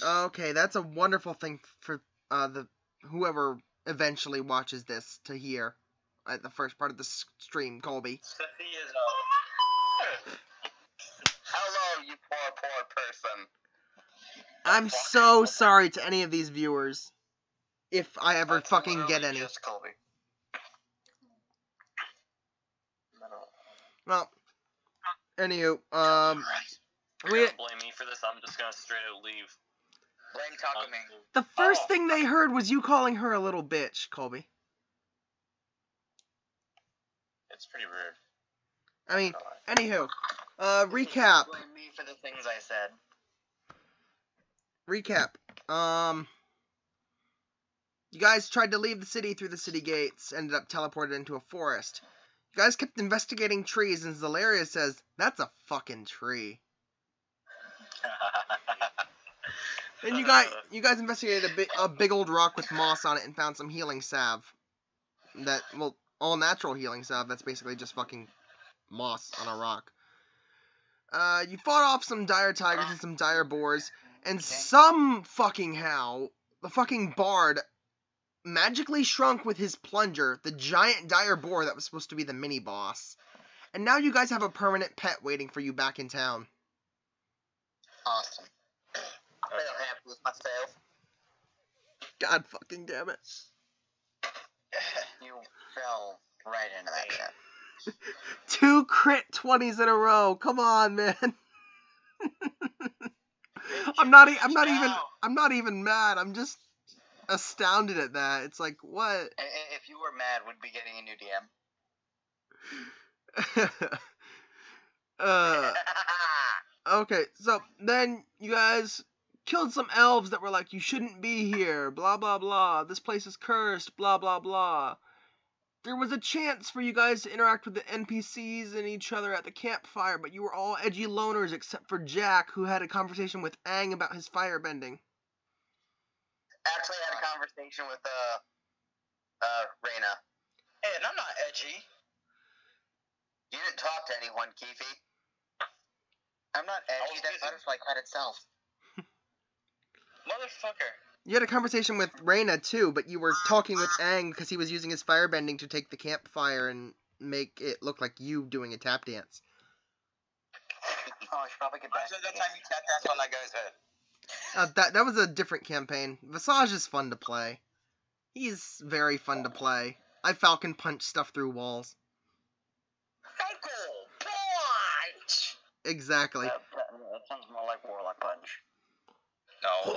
Okay, that's a wonderful thing for the whoever eventually watches this to hear at the first part of the stream, Colby. Hello, you poor person. I'm so sorry to any of these viewers, if I ever fucking get any. Just Colby. Well, anywho, You're gonna blame me for this? I'm just gonna straight out leave. Blame talk to me. the first thing they heard was you calling her a little bitch, Colby. It's pretty rude. I mean, anywho, recap. Blame me for the things I said. Recap. You guys tried to leave the city through the city gates, ended up teleported into a forest. You guys kept investigating trees, and Zalaria says, "That's a fucking tree." And you guys investigated a big old rock with moss on it and found some healing salve. All natural healing salve. That's basically just fucking moss on a rock. You fought off some dire tigers and some dire boars, and some fucking how the fucking bard magically shrunk with his plunger the giant dire boar that was supposed to be the mini boss. And now you guys have a permanent pet waiting for you back in town. Awesome. I'm real happy with myself. God fucking damn it. You fell right into that shit. 2 crit 20s in a row. Come on, man. I'm not even mad. I'm just astounded at that. It's like, what? If you were mad, we'd be getting a new DM. Okay, so then you guys killed some elves that were like, you shouldn't be here, blah blah blah, this place is cursed, blah blah blah. There was a chance for you guys to interact with the NPCs and each other at the campfire, but you were all edgy loners except for Jack, who had a conversation with Aang about his firebending. Actually, I had a conversation with Reyna. Hey, and I'm not edgy. You didn't talk to anyone, Keefe. I'm not edgy. That butterfly cut itself. Motherfucker. You had a conversation with Reyna too, but you were talking with Aang because he was using his firebending to take the campfire and make it look like you doing a tap dance. Oh, I should probably get back. So that time you tap dance on that guy's head. That was a different campaign. Visage is fun to play. He's very fun to play. I Falcon Punch stuff through walls. Falcon Punch! Exactly. That sounds more like Warlock Punch. No. Oh,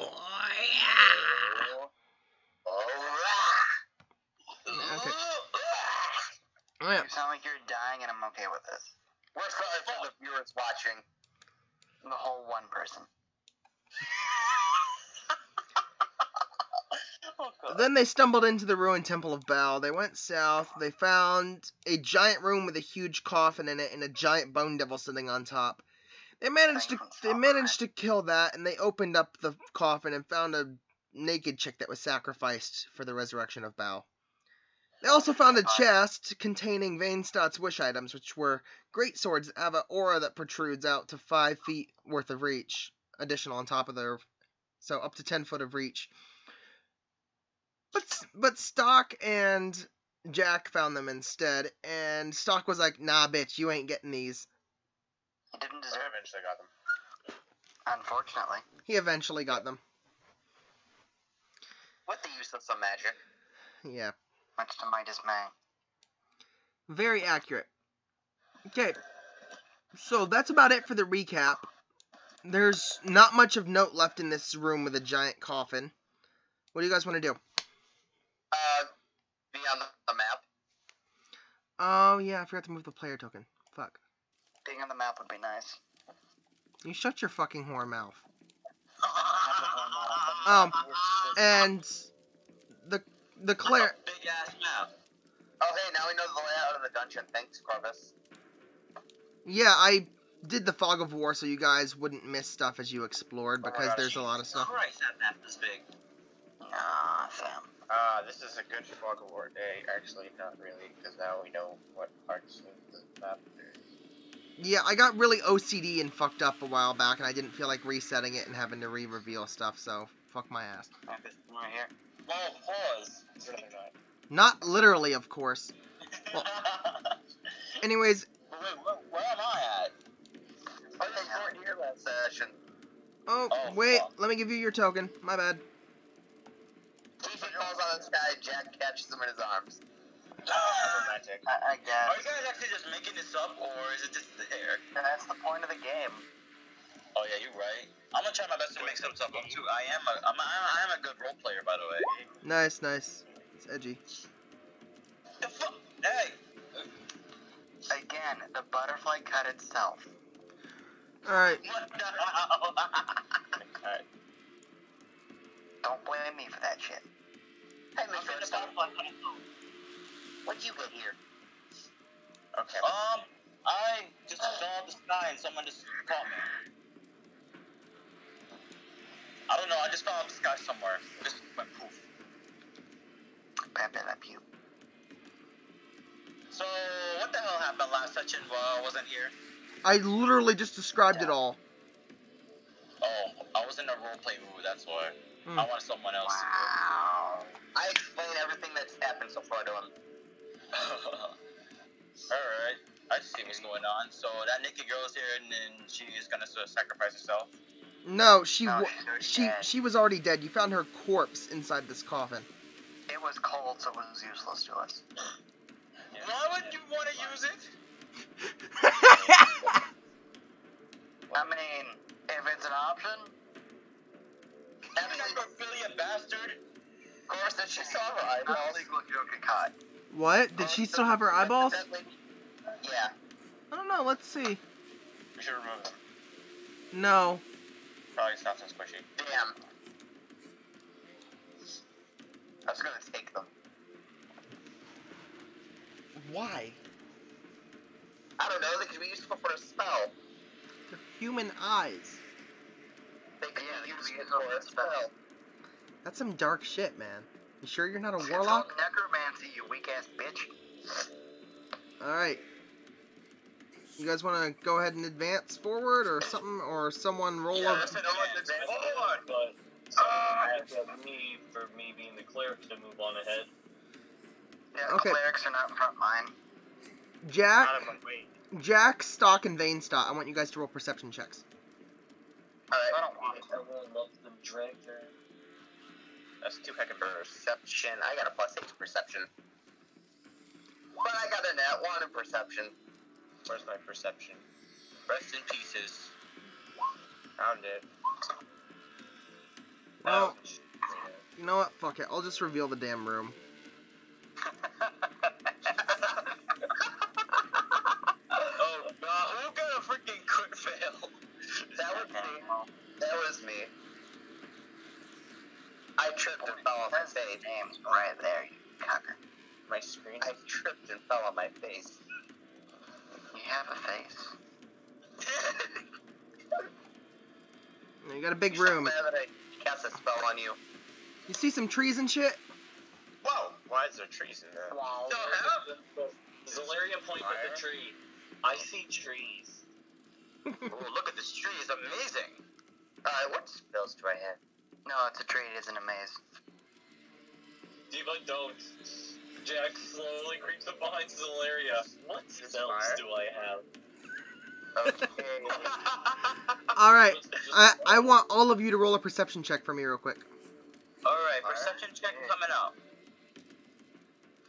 okay. Oh, yeah. You sound like you're dying, and I'm okay with this. We're sorry for the viewers watching. The whole one person. Then they stumbled into the ruined Temple of Baal. They went south. They found a giant room with a huge coffin in it and a giant bone devil sitting on top. They managed to kill that, and they opened up the coffin and found a naked chick that was sacrificed for the resurrection of Baal. They also found a chest containing Vainstadt's wish items, which were great swords that have an aura that protrudes out to 5 feet worth of reach, additional on top of so up to 10 foot of reach. But Stock and Jack found them instead, and Stock was like, "Nah, bitch, you ain't getting these." He didn't deserve it. Eventually got them. Unfortunately. He eventually got them. With the use of some magic. Yeah. Much to my dismay. Very accurate. Okay. So that's about it for the recap. There's not much of note left in this room with a giant coffin. What do you guys want to do? Be on the map. Oh, yeah, I forgot to move the player token. Fuck. Being on the map would be nice. You shut your fucking whore mouth. And the Claire... Big ass map. Oh, hey, now we know the layout of the dungeon. Thanks, Corvus. Yeah, I did the Fog of War so you guys wouldn't miss stuff as you explored, because there's a lot of stuff. Christ, that map is big. Ah, Sam. This is a good Fog of War day. Actually, not really, because now we know what parts of the map there. Yeah, I got really OCD and fucked up a while back, and I didn't feel like resetting it and having to re-reveal stuff, so fuck my ass. This one right here. Oh, pause. Not literally, of course. Well, anyways, Wait, where am I at? Oh, they weren't here last session. oh, wait, let me give you your token. My bad. He falls on this guy, Jack catches him in his arms. Romantic. I guess. Are you guys actually just making this up, or is it just there? That's the point of the game. Oh yeah, you're right. I'm gonna try my best to make some stuff up too. I am a good role player, by the way. Nice, nice. It's edgy. The fuck? Hey. Again, the butterfly cut itself. Alright. What the hell? Alright. Don't blame me for that shit. Hey, Mr. Butterfly, what'd you get here? Okay. I just saw the sky and someone just caught me. I don't know. I just found the sky somewhere. Just went poof. Bam, bam, pew. So what the hell happened last session while I wasn't here? I literally just described it all. Oh, I was in a roleplay mood. That's why. I wanted someone else. Wow. I explained everything that's happened so far to him. Alright, I see what's going on. So that naked girl is here, and then she is gonna sort of sacrifice herself. No, dead. she was already dead. You found her corpse inside this coffin. It was cold, so it was useless to us. Why would you want to use it? I mean, if it's an option. That necrophilia bastard. Of course, that she saw her eyeballs. Look, you don't get caught. What? Did she still have her eyeballs? Yeah. I don't know. Let's see. We should remove them. No. Probably it's not so squishy. Damn. I was gonna take them. Why? I don't know, they could be useful for a spell. They're human eyes. They could be useful for a spell. That's some dark shit, man. You sure you're not a It's warlock? called necromancy, you weak-ass bitch. Alright. You guys want to go ahead and advance forward, or something, or someone roll Yeah, up? listen, no one's advancing forward. But I have to have me being the cleric to move on ahead. Yeah, Okay. clerics are not in front line. Jack, Not if I'm waiting. Jack, Stock, and Vane Stock. I want you guys to roll perception checks. Alright. I don't want it. Everyone loves the dragon. That's 2 heck of Perception. I got a +8 perception. But I got a nat 1 in perception. Where's my perception? Rest in pieces. Found it. Well, you know what? Fuck it. I'll just reveal the damn room. Oh god, who got a freaking quick fail? That was me. That was me. I tripped and fell on my face. Name's right there, you cocker. My screen. I tripped and fell on my face. You have a face. You got a big You should room. know that I cast a spell on you. You see some trees and shit? Whoa! Why is there trees in there? Wow. Zalaria points at the tree. I see trees. Ooh, look at this tree, it's amazing. What spells do I have? No, it's a tree, it isn't a maze. Diva, don't. Jack slowly creeps up behind Zalaria. What spells do I have? Okay. Alright. I want all of you to roll a perception check for me real quick. Alright, perception check coming up.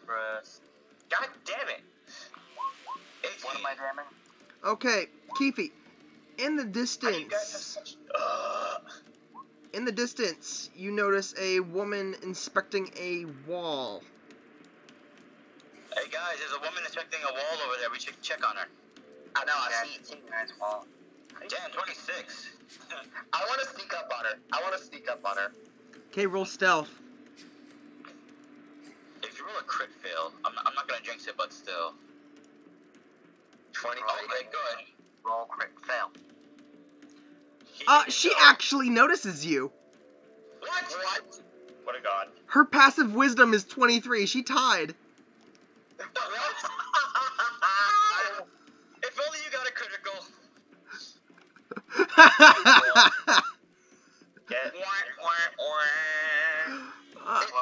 Press. God damn it! What am I jamming? Okay, Keefe. In the You guys have distance, such. in the distance, you notice a woman inspecting a wall. Hey guys, there's a woman inspecting a wall over there. We should check on her. I know, I see you guys fall. Damn, 26. I want to sneak up on her. Okay, roll stealth. If you roll a crit fail, I'm not gonna jinx it, but still. 20. Okay, good. Roll crit fail. She actually notices you. What? What a god. Her passive wisdom is 23. She tied. What? If only you got a critical Get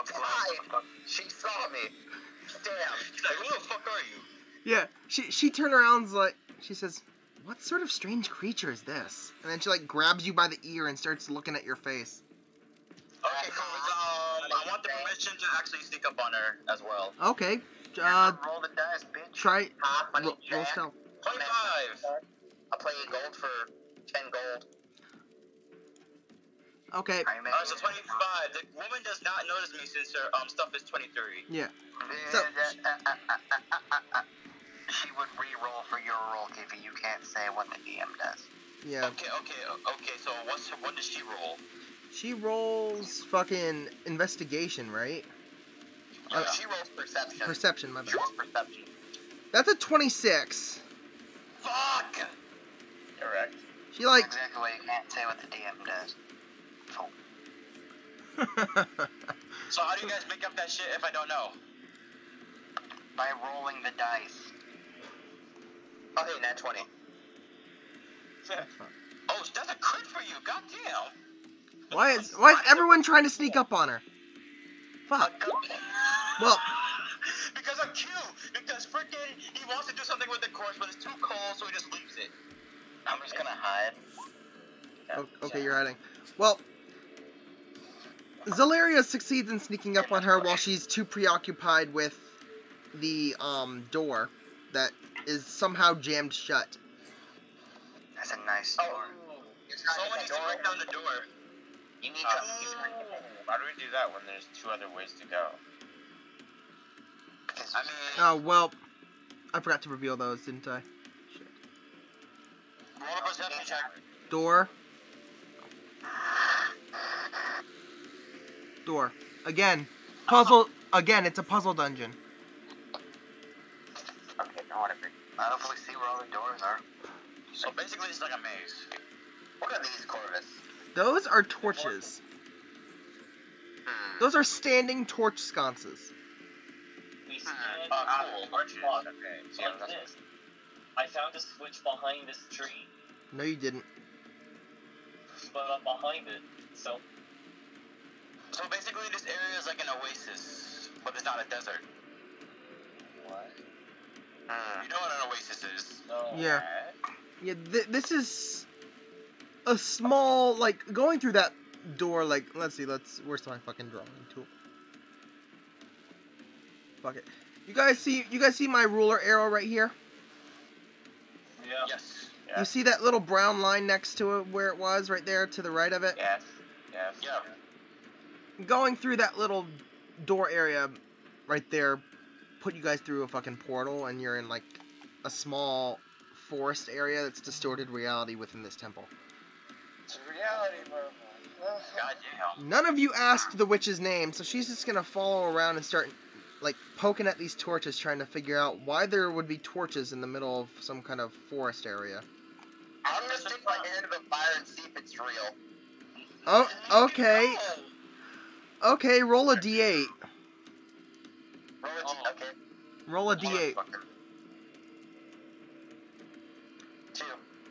It's fine. She saw me. Damn. He's like, who the fuck are you? Yeah, she turned around and like, she says, what sort of strange creature is this? And then she like grabs you by the ear and starts looking at your face. Okay, cool. I want the permission to actually sneak up on her as well. Okay, Roll the dice, bitch. try, Money, roll Jack. stealth. 25. I'll play you gold for 10 gold. Okay, So 25. The woman does not notice me since her stuff is 23. yeah. So- She would re-roll for your roll, Kiffy. You can't say what the DM does. Yeah, Okay. So what does she roll? she rolls fucking investigation, right? She rolls perception. Perception, my bad. She rolls perception. That's a 26. Fuck! Correct. She like, Exactly why you can't say what the DM does. Fool. So how do you guys make up that shit if I don't know? By rolling the dice. Okay, nat 20. Oh, that's a crit for you. Goddamn. why is everyone trying to sneak up on her? Fuck. Well, Because I'm cute. Because freaking he wants to do something with the corpse, but it's too cold, so he just leaves it. I'm just gonna hide. okay, you're hiding. Well, Zalaria succeeds in sneaking up on her while she's too preoccupied with the door that is somehow jammed shut. That's a nice door. Someone needs to break down the door. You need How do we do that when there's two other ways to go? I mean, Oh, well, I forgot to reveal those, didn't I? Shit. roll a perception check. Door. Door. Again. Puzzle. Again, it's a puzzle dungeon. Okay, now whatever. I hopefully see where all the doors are. So basically, it's like a maze. What are these, Corvus? Those are torches. Those are standing torch sconces. We stand cool. arches. Okay, So like this. I found a switch behind this tree, No, you didn't. but I'm behind it. So So basically, this area is like an oasis, but it's not a desert. what? You know what an oasis is? No. Yeah. Yeah, this is a small, like, going through that door, like, let's see, where's my fucking drawing tool? Fuck it. You guys see my ruler arrow right here? Yeah. Yes. Yeah. You see that little brown line next to it where it was, right there to the right of it? Yes. Yes. Yeah. Going through that little door area right there put you guys through a fucking portal, and you're in, like, a small forest area that's distorted reality within this temple. It's reality, bro. Goddamn. None of you asked the witch's name, so she's just gonna follow around and start, like, poking at these torches, trying to figure out why there would be torches in the middle of some kind of forest area. I'm gonna stick my hand in the fire and see if it's real. Oh, okay. Okay, roll a d8. Roll it. Okay. Roll a d8. Motherfucker. 2.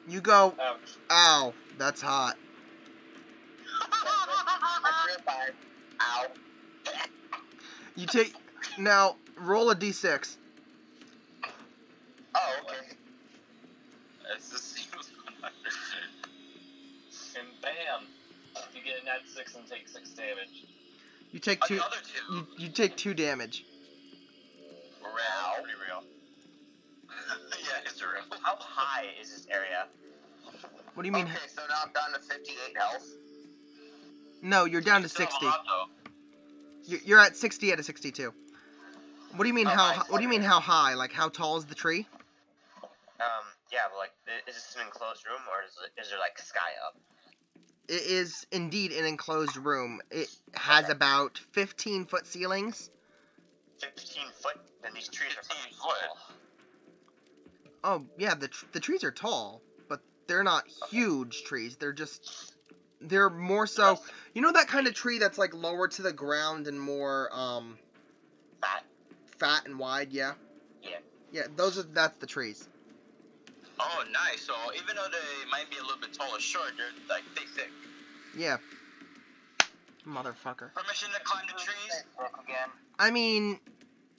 You go, Ouch. ow, that's hot. That's real 5. Ow. You take, now, roll a d6. Oh, okay. It's the same as 100. And bam! You get a nat 6 and take 6 damage. You take The two, other two. you take 2 damage. Real. Pretty real. Yeah, it's real. How high is this area? What do you mean? Okay, so now I'm down to 58 health. No, you're down to It's still 60. hot, though. You're at 60 out of 62. What do you mean Oh, how? nice. What do you mean how high? Like how tall is the tree? Yeah, but like, is this an enclosed room, or is there like sky up? It is indeed an enclosed room. It has about 15-foot ceilings. 15 foot? Then these trees are 15 fucking foot. Oh yeah, the trees are tall, but they're not huge trees. They're more so. You know that kind of tree that's like lower to the ground and more Fat? fat and wide. Yeah. Yeah. Yeah, that's the trees. Oh, nice. So even though they might be a little bit tall or short, they're like thick. Yeah. Motherfucker. Permission to climb the trees? Again. I mean,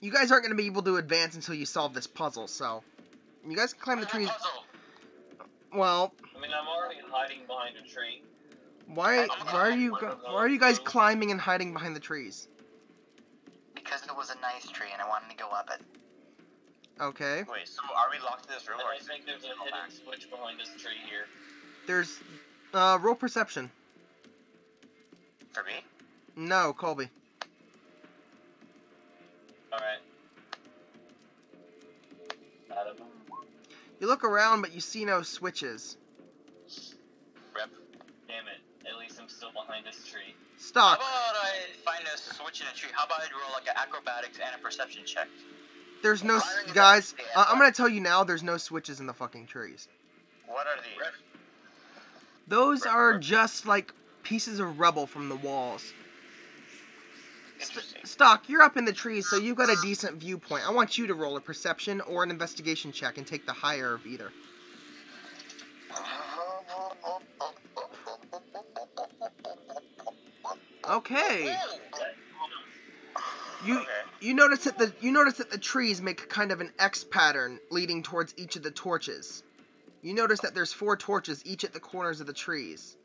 you guys aren't going to be able to advance until you solve this puzzle, so... You guys can climb the trees... Puzzle. Well... I mean, I'm already hiding behind a tree. Why are you guys climbing and hiding behind the trees? Because it was a nice tree and I wanted to go up it. Okay. Wait, so are we locked in this room? And Or I think there's a hidden switch behind this tree here. There's... roll perception. for me? No, Colby. Alright. Adam. You look around, but you see no switches. Rep. Damn it. At least I'm still behind this tree. How Stock. about I find a switch in a tree? How about I roll like an acrobatics and a perception check? There's no... Guys, I'm gonna tell you now, there's no switches in the fucking trees. What are these? Those are just, like, pieces of rubble from the walls. Interesting. Stock, you're up in the trees, so you've got a decent viewpoint. I want you to roll a perception or an investigation check and take the higher of either. Okay. You notice that the trees make kind of an X pattern leading towards each of the torches. You notice that there's 4 torches each at the corners of the trees.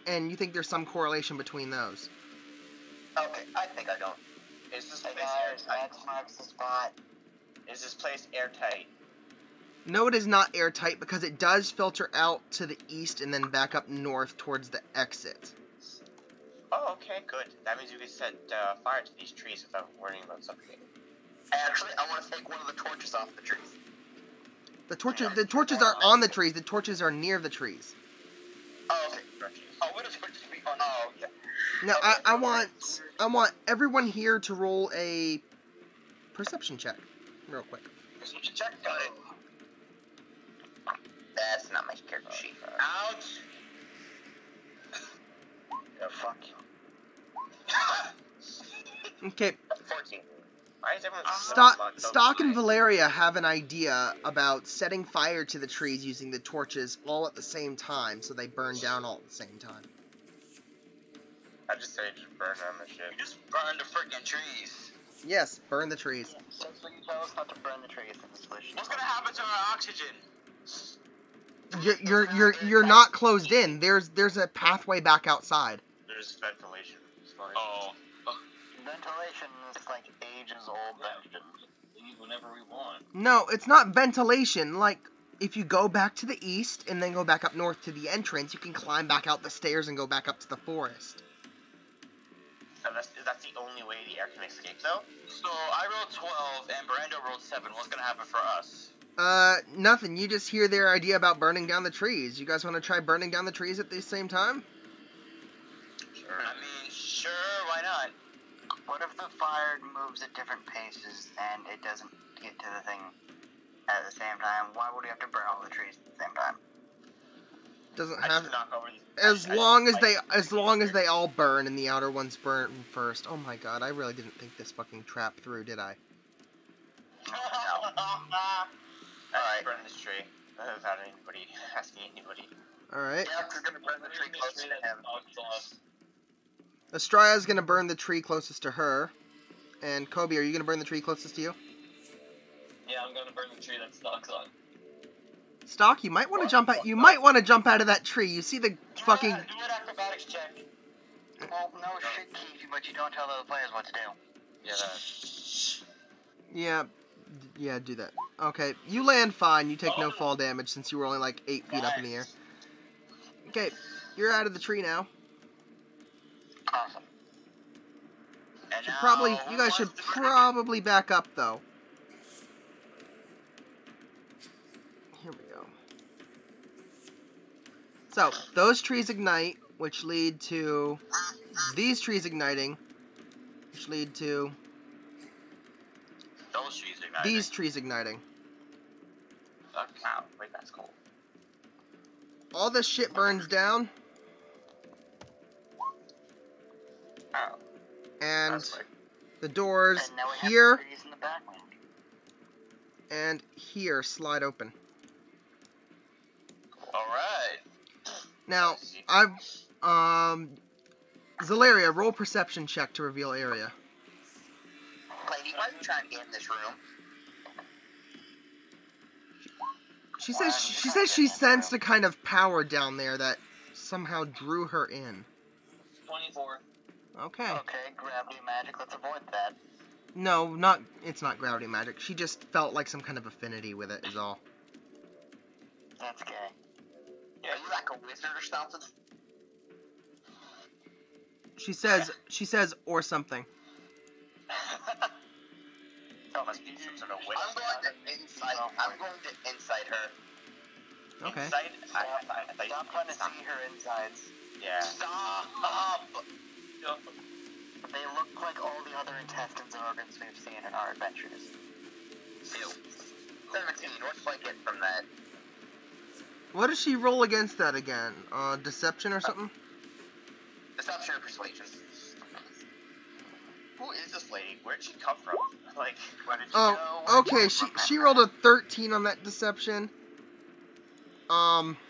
And you think there's some correlation between those. Okay, I think I don't. Is this Hey place guys, airtight? X marks the spot. Is this place airtight? No, it is not airtight because it does filter out to the east and then back up north towards the exit. Oh, okay, good. That means you can set fire to these trees without worrying about suffocating. Actually, I want to take one of the torches off the trees. The torches are on the trees. The torches are near the trees. Oh, okay. Oh, what is torches be on? Oh, yeah. Now, I want everyone here to roll a perception check, real quick. Perception check. Got it. That's not my character sheet. Ouch. Oh, fuck you. Okay, 14. Why is everyone Stock and Valeria have an idea about setting fire to the trees using the torches all at the same time, so they burn down all at the same time. I just say just burn on the ship. You just burn the freaking trees. Yes, burn the trees. Since when you tell us not to burn the trees in the solution. What's gonna happen to our oxygen? You're not closed in. There's a pathway back outside. There's ventilation. Oh. Ventilation is like ages old ventilation. Leave whenever we want. No, it's not ventilation. Like, if you go back to the east and then go back up north to the entrance, you can climb back out the stairs and go back up to the forest. So that's the only way the air can escape, though? So I rolled 12 and Brando rolled 7. What's gonna happen for us? Nothing. You just hear their idea about burning down the trees. You guys want to try burning down the trees at the same time? Sure. I mean, sure, why not? What if the fire moves at different paces and it doesn't get to the thing at the same time? Why would we have to burn all the trees at the same time? Doesn't I have. just knock over these. As long as they all burn and the outer ones burn first. Oh my god, I really didn't think this fucking trap through, did I? Alright, burn this tree. Without anybody asking anybody. Alright. Yeah, we're gonna burn the tree closer to him. Estraya's gonna burn the tree closest to her. And Kobe, are you gonna burn the tree closest to you? Yeah, I'm gonna burn the tree that Stock's on. Stock, you might want to jump out. You might want to jump out of that tree. You see the fucking. Do an acrobatics check. Well, no shit, Keefy, but you don't tell the other players what to do. Yeah, Yeah, do that. Okay, you land fine. You take no fall damage since you were only like 8 feet up in the air. Okay, you're out of the tree now. Awesome. And You guys should probably back up though. Here we go. So, those trees ignite, which lead to these trees igniting, which lead to those trees igniting. these trees igniting. wow, wait, that's cool. All this shit burns down, Wow. and That's like, the doors And now we have here trees in the background. and here slide open. Now, Zalaria, roll perception check to reveal area. Lady, why are you trying to get in this room? She says she sensed a kind of power down there that somehow drew her in. 24. Okay. Okay, gravity magic, let's avoid that. No, it's not gravity magic. She just felt like some kind of affinity with it is all. That's gay. Yeah, are you like a wizard or something? She says, or something. That must be some sort of witch. I'm going to insight her. Okay. Insight? I'm trying to see her insides. Yeah. Stop! They look like all the other intestines and organs we've seen in our adventures. Ew. 17, what do I get from that? What does she roll against that again? Deception or something? Deception or persuasion. Who is this lady? Where'd she come from? Like, where did she Oh, go? okay. She rolled a 13 on that deception. 31.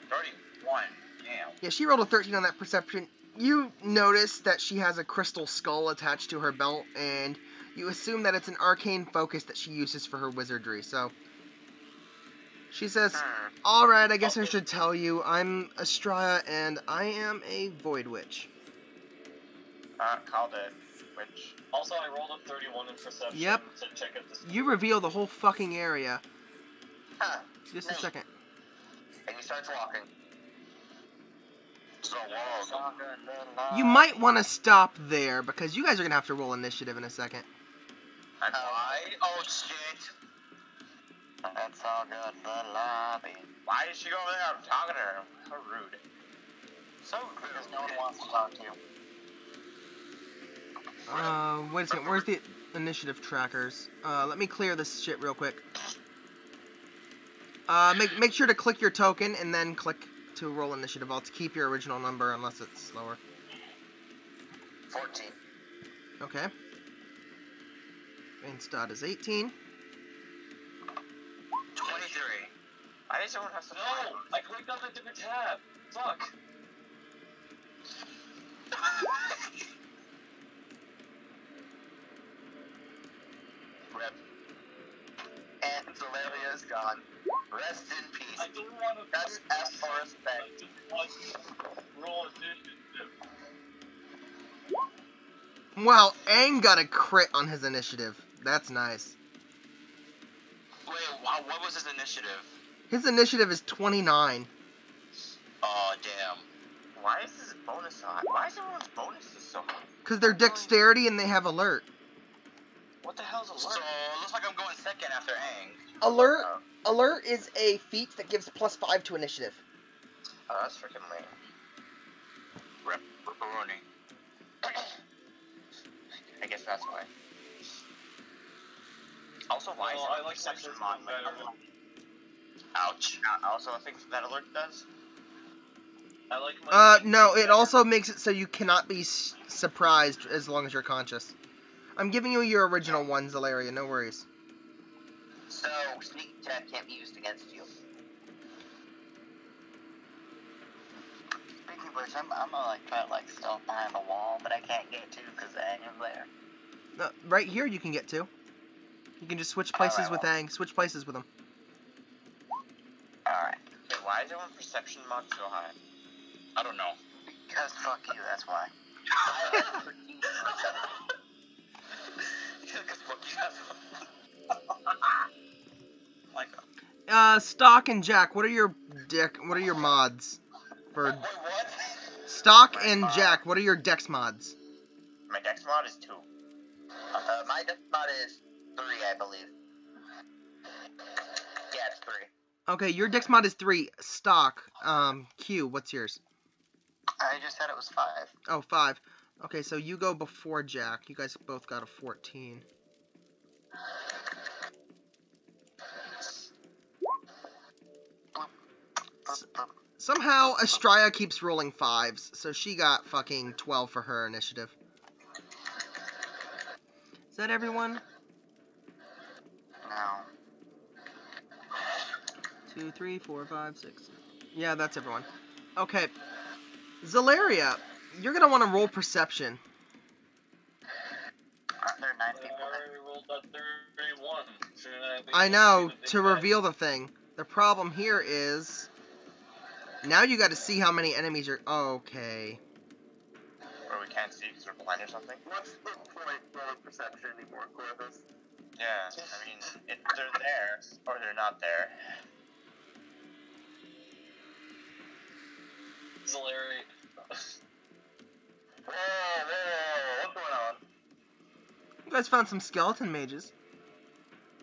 Damn. Yeah, she rolled a 13 on that perception. You notice that she has a crystal skull attached to her belt, and you assume that it's an arcane focus that she uses for her wizardry, so... She says, alright, I guess I should tell you, I'm Astraea, and I am a Void Witch. Called it witch. Also, I rolled a 31 in perception Yep. to check if this. You reveal the whole fucking area. Huh. Just a second. And he starts walking. So long. You might want to stop there, because you guys are going to have to roll initiative in a second. And why? Oh, shit. That's all good, the lobby. Why did she go over there? I'm talking to her. How rude. So because no one wants to talk to you. Wait a second, where's the initiative trackers? Let me clear this shit real quick. Make sure to click your token, and then click to roll initiative. I'll keep your original number, unless it's slower. 14. Okay. Main stat is 18. 23. Why does everyone have to No! I clicked on a different tab! Fuck! Rip. And Zalaria is gone. Rest in peace. I didn't want to. That's F for I respect. just want to roll initiative. Wow, Aang got a crit on his initiative. That's nice. Wait, what was his initiative? His initiative is 29. Oh, damn. Why is this bonus so high? Why is everyone's bonuses so high? Because they're dexterity and they have alert. What the hell's alert? So, looks like I'm going second after Aang. Alert is a feat that gives +5 to initiative. Oh, that's freaking lame. Ripperoni. I guess that's why. Also, why is Well, it I like perception my mod? system better. Ouch. Also, I think that alert does. I like my. No, it also makes it so you cannot be surprised as long as you're conscious. I'm giving you your original one, Zalaria, no worries. So, sneak attack can't be used against you. Speaking of which, I'm gonna like try to like stealth behind the wall, but I can't get to because Aang is there. No, right here you can get to. You can just switch places Alright, with well. Aang. Switch places with him. Alright. Wait, why is everyone's perception mod so high? I don't know. Because fuck you, that's why. Because fuck you, that's like, Stock and Jack, what are your mods? For wait, what? Stock and Jack, what are your dex mods? My dex mod is 2. My death mod is 3, I believe. Yeah, it's 3. Okay, your dex mod is 3. Stock, Q, what's yours? I just said it was 5. Oh, 5. Okay, so you go before Jack. You guys both got a 14. Somehow, Astraea keeps rolling 5s, so she got fucking 12 for her initiative. Is that everyone? No. 2, 3, 4, 5, 6. Yeah, that's everyone. Okay. Zalaria, you're gonna want to roll perception. Aren't there 9 people I there? already rolled a 31. Shouldn't I be I able know, see the to big guy? reveal the thing. The problem here is... Now you gotta see how many enemies are... Okay. Or we can't see because we're blind or something. What's the point of perception anymore, Corvus? Yeah, I mean, they're there or they're not there. Hilarious. Whoa, what's going on? You guys found some skeleton mages.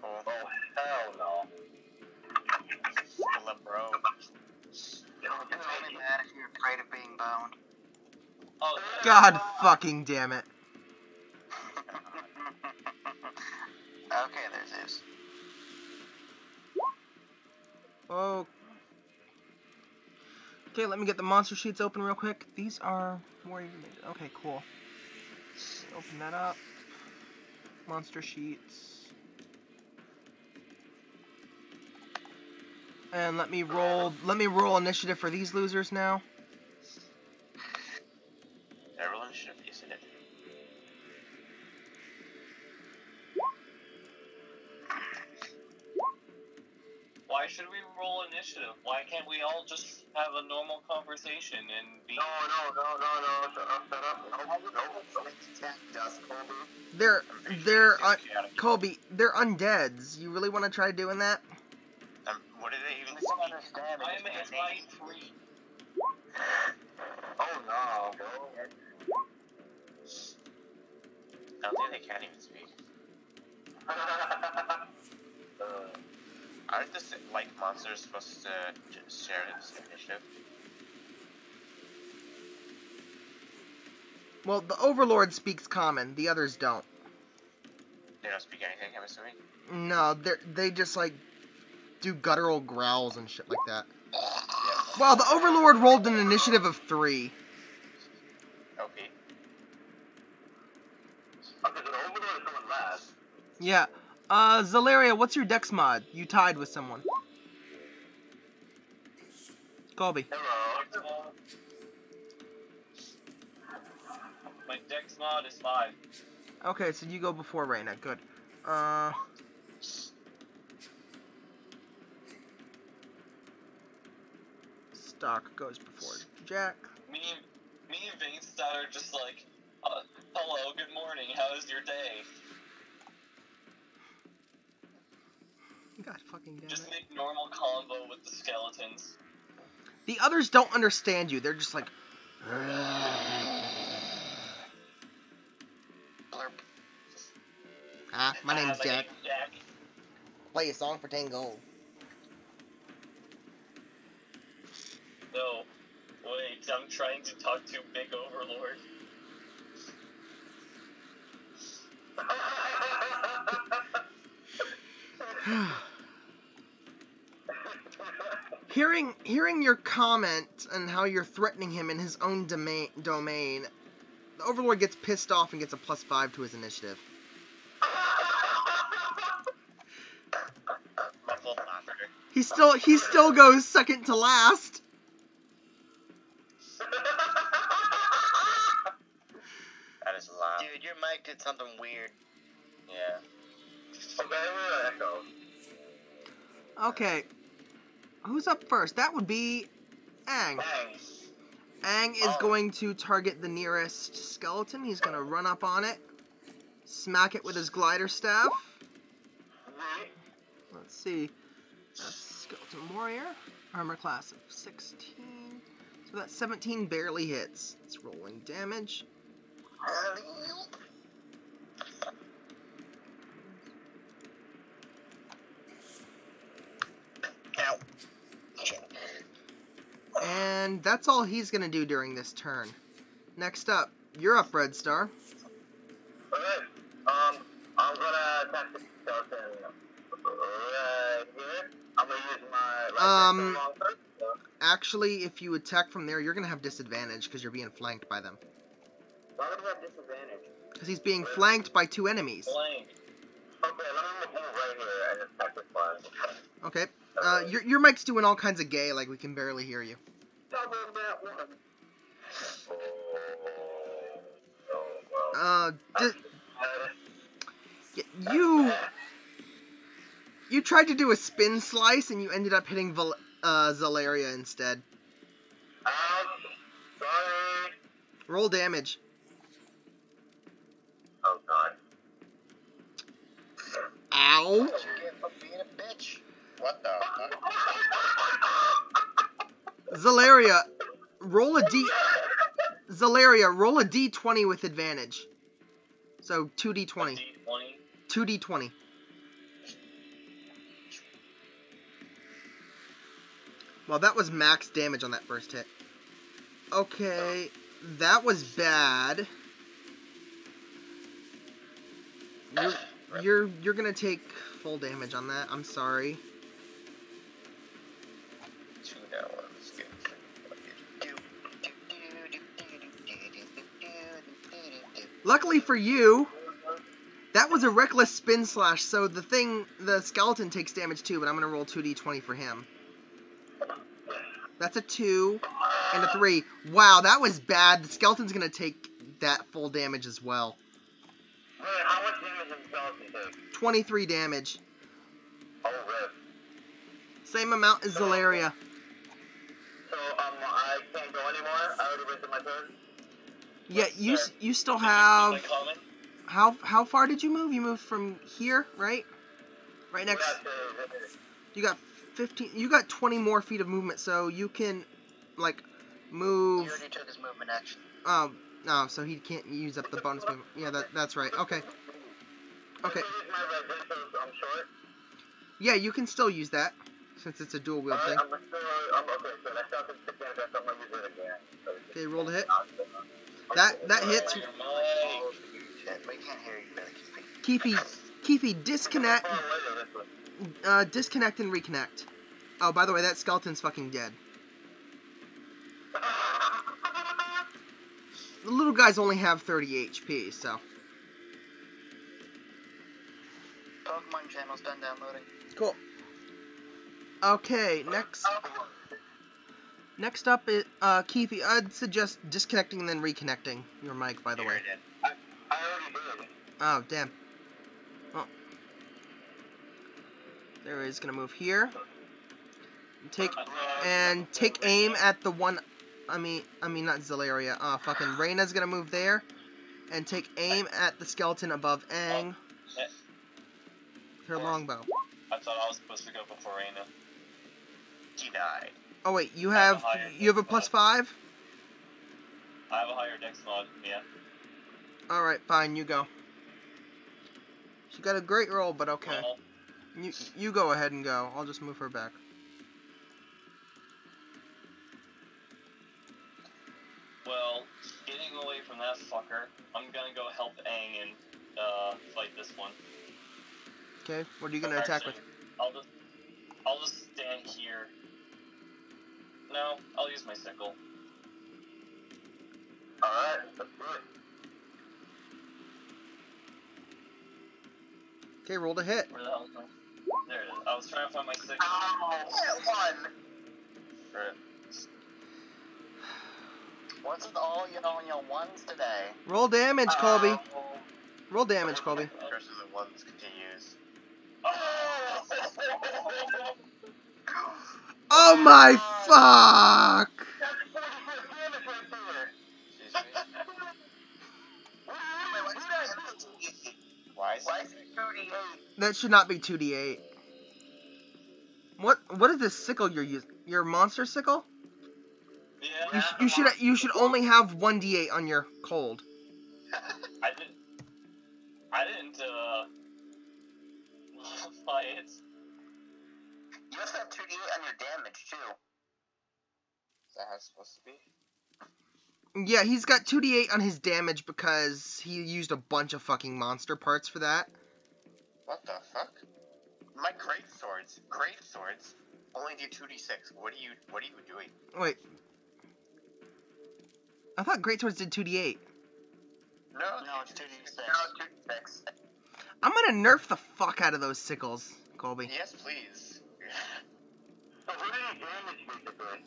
Oh, Hell no. bro. It's only bad if you're afraid of being boned. Oh, God fucking damn it. Okay, there's Zeus. Oh. Okay, let me get the monster sheets open real quick. These are warrior mages. Okay, cool. Open that up. Monster sheets. And let me roll initiative for these losers now. Everyone should have used it. why should we roll initiative? Why can't we all just have a normal conversation and be... No, shut up. Colby, they're undeads. You really want to try doing that? What did they even I don't understand. I'm a light free. Oh no, bro. I don't think they can even speak. Aren't the like monsters supposed to share this initiative? Well, the Overlord speaks common. The others don't. They don't speak anything, I'm assuming? No, they just like do guttural growls and shit like that. Yeah. Well, the Overlord rolled an initiative of 3. Okay. Okay, the Overlord is going last. Yeah. Zalaria, what's your dex mod? You tied with someone. Colby. Hello. My dex mod is 5. Okay, so you go before Reyna. Good. Stock goes before Jack. Me and Vainstad are just like, hello, good morning, how is your day? God fucking damn Just it. make normal convo with the skeletons. The others don't understand you. They're just like... Ah, my name's Jack. Jack. Play a song for 10 gold. No. Wait, I'm trying to talk to Big Overlord. Hearing your comment and how you're threatening him in his own domain, the Overlord gets pissed off and gets a +5 to his initiative. Muffled laughter. He still goes second to last. That is loud. Dude, your mic did something weird. Yeah. Okay. Who's up first? That would be Aang. Aang is going to target the nearest skeleton. He's going to run up on it, smack it with his glider staff. Let's see. That's skeleton warrior. Armor class of 16. So that 17 barely hits. It's rolling damage. And that's all he's going to do during this turn. Next up, you're up, Red Star. Okay, I'm gonna attack the skeleton right here. I'm gonna use my right hand first. Actually, if you attack from there, you're going to have disadvantage because you're being flanked by them. Why would he have disadvantage? Because he's being flanked by 2 enemies. Blank. Okay, let me move right here and attack this one. Okay. Your mic's doing all kinds of gay, like we can barely hear you. Double that one. You tried to do a spin slice and you ended up hitting Zalaria instead. Sorry. Roll damage. Oh god. Ow. What you get for being a bitch? What the fuck? Zalaria, roll a d20 with advantage. So 2d20. D20. 2d20. Well, that was max damage on that first hit. Okay, that was bad. You're gonna take full damage on that. I'm sorry. 2 now. Let's get Luckily for you, that was a reckless spin slash, so the skeleton takes damage too, but I'm gonna roll 2d20 for him. That's a 2 and a 3. Wow, that was bad. The skeleton's gonna take that full damage as well. Wait, how much damage does the skeleton take? 23 damage. Oh, rip. Same amount as Zalaria. So, I can't go anymore? I already wasted my turn? Yeah, you still Did you have... see my comment? How far did you move? You moved from here, right? Right next... You got 15... You got 20 more feet of movement, so you can, like, move... He already took his movement action. Oh, no, so he can't use up the bonus movement. Yeah, that's right. Okay. Okay. I'm short. Yeah, you can still use that, since it's a dual wield thing. I'm okay, so that skeleton took damage, I'm gonna use it again. Okay, roll to hit. That hits. We can't hear you, better Keefy, disconnect. Disconnect and reconnect. Oh, by the way, that skeleton's fucking dead. The little guys only have 30 HP, so. Pokemon channel's done downloading. Cool. Okay, next up is Keefy. I'd suggest disconnecting and then reconnecting your mic, by the way. I already did. Oh, damn. Oh. There is gonna move here. Take aim at the one. I mean not Zalaria. Fucking Reyna's gonna move there, and take aim at the skeleton above Aang. Her longbow. I thought I was supposed to go before Reyna. He died. Oh wait, you have a +5? I have a higher dex mod, yeah. Alright, fine, you go. She got a great roll, but okay. Well, You go ahead and go. I'll just move her back. well, getting away from that fucker, I'm gonna go help Aang and fight this one. Okay, what are you gonna attack with? I'll just stand here. No, I'll use my sickle. Alright, that's good. Okay, roll to hit. Where the hell is my... There it is. I was trying to find my sickle. One. Right. What's with all your ones today? Roll damage, Colby. Roll damage, Colby. Curse of the Ones continues. Oh my fuck! That's 46 damage right there. Excuse me. Why is it 2d8? That should not be 2d8. What is this sickle you're using? Your monster sickle? Yeah. You should only have 1d8 on your cold. I didn't buy it. You also have 2d8 on your damage, too. Is that how it's supposed to be? Yeah, he's got 2d8 on his damage because he used a bunch of fucking monster parts for that. What the fuck? My great swords only do 2d6. What are you doing? Wait. I thought greatswords did 2d8. No, it's 2d6. No, it's 2d6. I'm gonna nerf the fuck out of those sickles, Colby. Yes, please. So who did he damage, basically?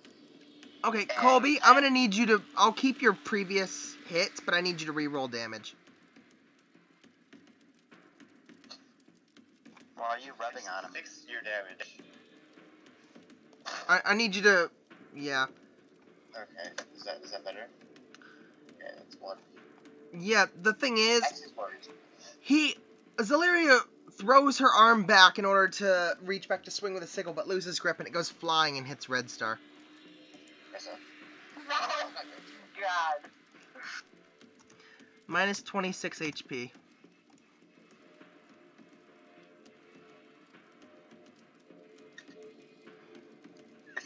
Okay, Colby, I'm gonna need you to... I'll keep your previous hits, but I need you to re-roll damage. Well, are you rubbing on him? 6 your damage. I need you to... Yeah. Okay, is that better? Okay, that's 1. Yeah, the thing is, That's his words. Zaleria throws her arm back in order to reach back to swing with a sickle, but loses grip and it goes flying and hits Red Star. Yes, sir. Oh, God. Minus 26 HP.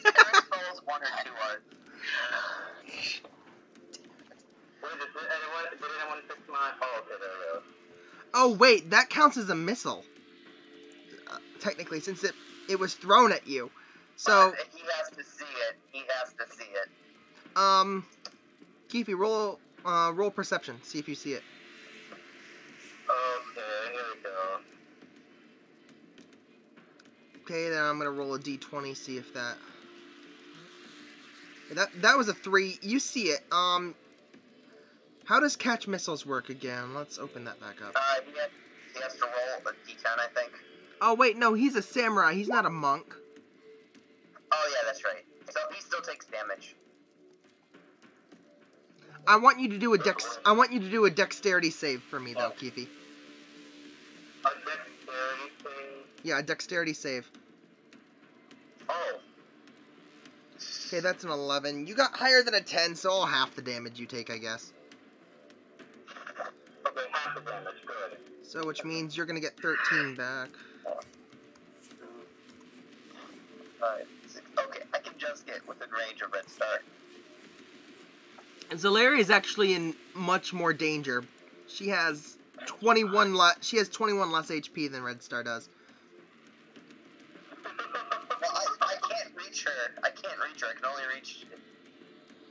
Falls 1 or 2 are. Did anyone fix my... Oh, okay, there we go. Oh, wait, that counts as a missile. Technically, since it was thrown at you. So, But he has to see it. He has to see it. Keefy, roll perception. See if you see it. Okay, here we go. Okay, then I'm gonna roll a d20, see if that... That was a 3. You see it. How does catch missiles work again? Let's open that back up. He has to roll a d10, I think. Oh, wait, no, he's a samurai. He's not a monk. Oh, yeah, that's right. So he still takes damage. I want you to do a dexterity save for me, though, Keefy. A dexterity thing. Yeah, a dexterity save. Oh. Okay, that's an 11. You got higher than a 10, so I'll half the damage you take, I guess. Okay, half the damage, good. So, which means you're gonna get 13 back. Alright. Okay, I can just get within range of Red Star. Zalaria is actually in much more danger. She has 21 less HP than Red Star does. Well, I can't reach her. I can't reach her. I can only reach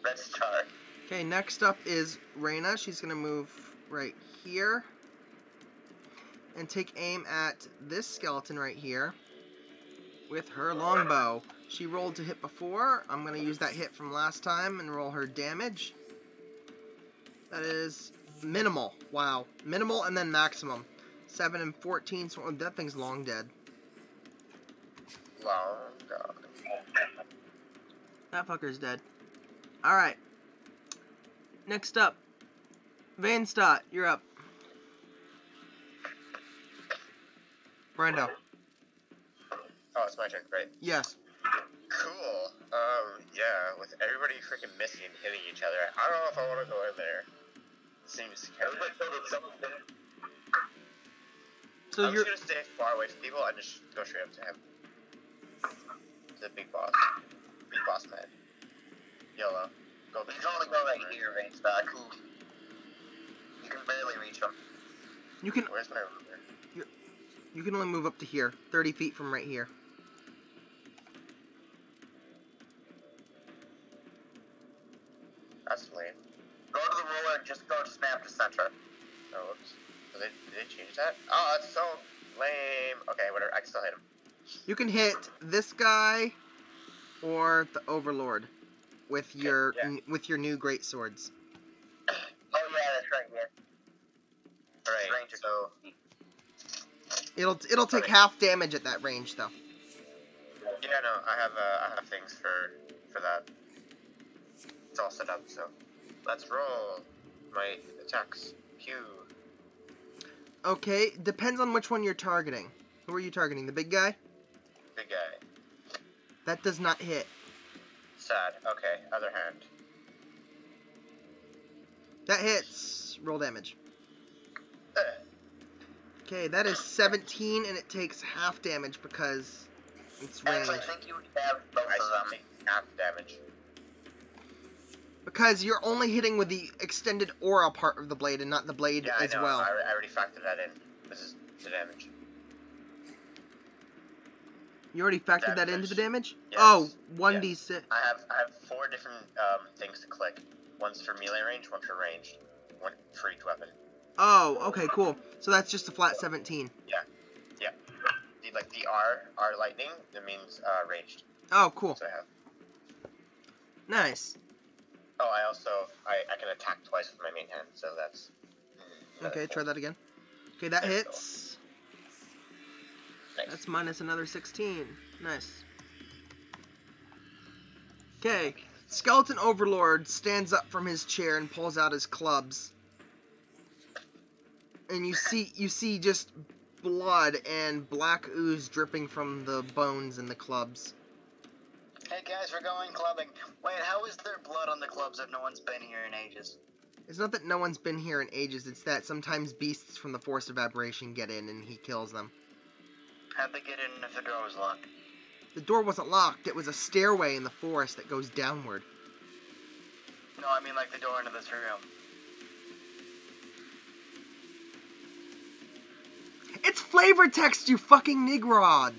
Red Star. Okay, next up is Reyna. She's gonna move right here and take aim at this skeleton right here with her longbow. She rolled to hit before. I'm gonna use that hit from last time and roll her damage. That is minimal. Wow. Minimal and then maximum. 7 and 14. So that thing's long dead. Long God. That fucker's dead. Alright. Next up. Vanstott, you're up. Brando. Oh, it's my turn, right? Yes. Cool. Yeah, with everybody freaking missing and hitting each other, I don't know if I want to go in there. Seems kind of... So I'm you're... just gonna stay far away from people and just go straight up to him. The big boss. Big boss man. YOLO. Go You can only go right here, range back. You can barely reach him. You can... Where's my ruler? You can only move up to here. 30 feet from right here. That's lame. Go to the ruler and just go to snap to center. Oh, whoops. Did they change that? Oh, that's so lame. Okay, whatever. I can still hit him. You can hit this guy or the Overlord with your new great swords. Oh yeah, that's right. Yeah. Alright, Ranger. so... It'll take half damage at that range though. Yeah, no, I have things for that. It's all set up, so... Let's roll my attacks. Pew. Okay, depends on which one you're targeting. Who are you targeting? The big guy? Big guy. That does not hit. Sad. Okay, other hand. That hits. Roll damage. Uh, Okay, that is 17 and it takes half damage because it's ranged. Actually, I think you would have both I of them. take half damage. Because you're only hitting with the extended aura part of the blade and not the blade Yeah, as I know. well. I already factored that in. This is the damage. You already factored that into the damage? Yes. Oh, 1d6. I have 4 different things to click. One's for melee range, one for ranged, one for each weapon. Oh, okay, cool. So that's just a flat 17. Yeah. The R lightning, that means ranged. Oh, cool. So I have. Nice. Oh, I also I can attack twice with my main hand, so that's Okay, try that again. Okay, that There we hits. nice. That's minus another 16. Nice. Okay, Skeleton Overlord stands up from his chair and pulls out his clubs. And you see just blood and black ooze dripping from the bones in the clubs. Hey guys, we're going clubbing. Wait, how is there blood on the clubs if no one's been here in ages? It's not that no one's been here in ages, it's that sometimes beasts from the Forest of Abberation get in and he kills them. How'd they get in if the door was locked? The door wasn't locked, it was a stairway in the forest that goes downward. No, I mean like the door into this room. It's flavor text, you fucking Nigrod!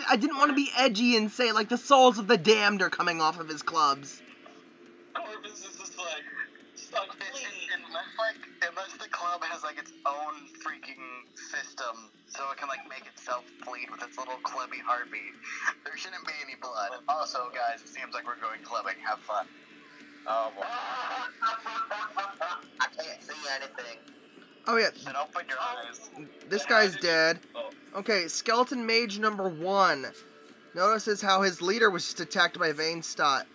I didn't want to be edgy and say like the souls of the damned are coming off of his clubs. Corvus is just like, stop please. Unless the club has like its own freaking system, so it can like make itself bleed with its little clubby heartbeat, there shouldn't be any blood. Also, guys, it seems like we're going clubbing. Have fun. Oh boy. I can't see anything. Oh yeah, Then open your eyes. this guy's dead. Oh. Okay, Skeleton Mage number 1 notices how his leader was just attacked by Vainstot.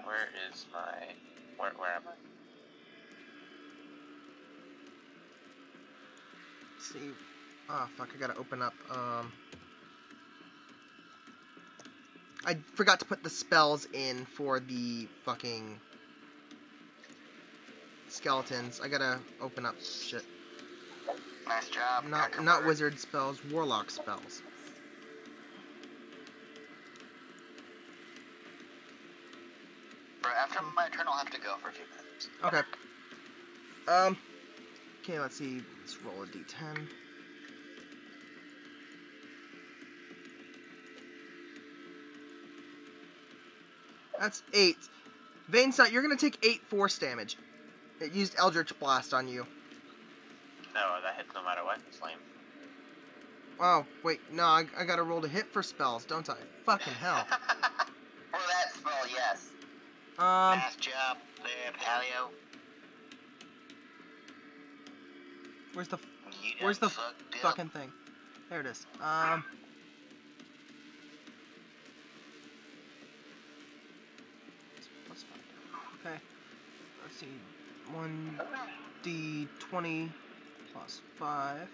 Where is my where am I? Let's see. Oh fuck, I gotta open up I forgot to put the spells in for the fucking skeletons. I gotta open up shit. Nice job. Not wizard spells, warlock spells. After my turn, I'll have to go for a few minutes. Okay. Okay, let's see. Let's roll a d10. That's 8. Vainstot, you're gonna take 8 force damage. It used Eldritch Blast on you. No, that hits no matter what. It's lame. Oh, wait, no, I gotta roll to hit for spells, don't I? Fucking hell. For that spell, yes. Nice job there, Paleo. Where's the fucking thing? There it is. Okay. Let's see. 1d20 plus 5.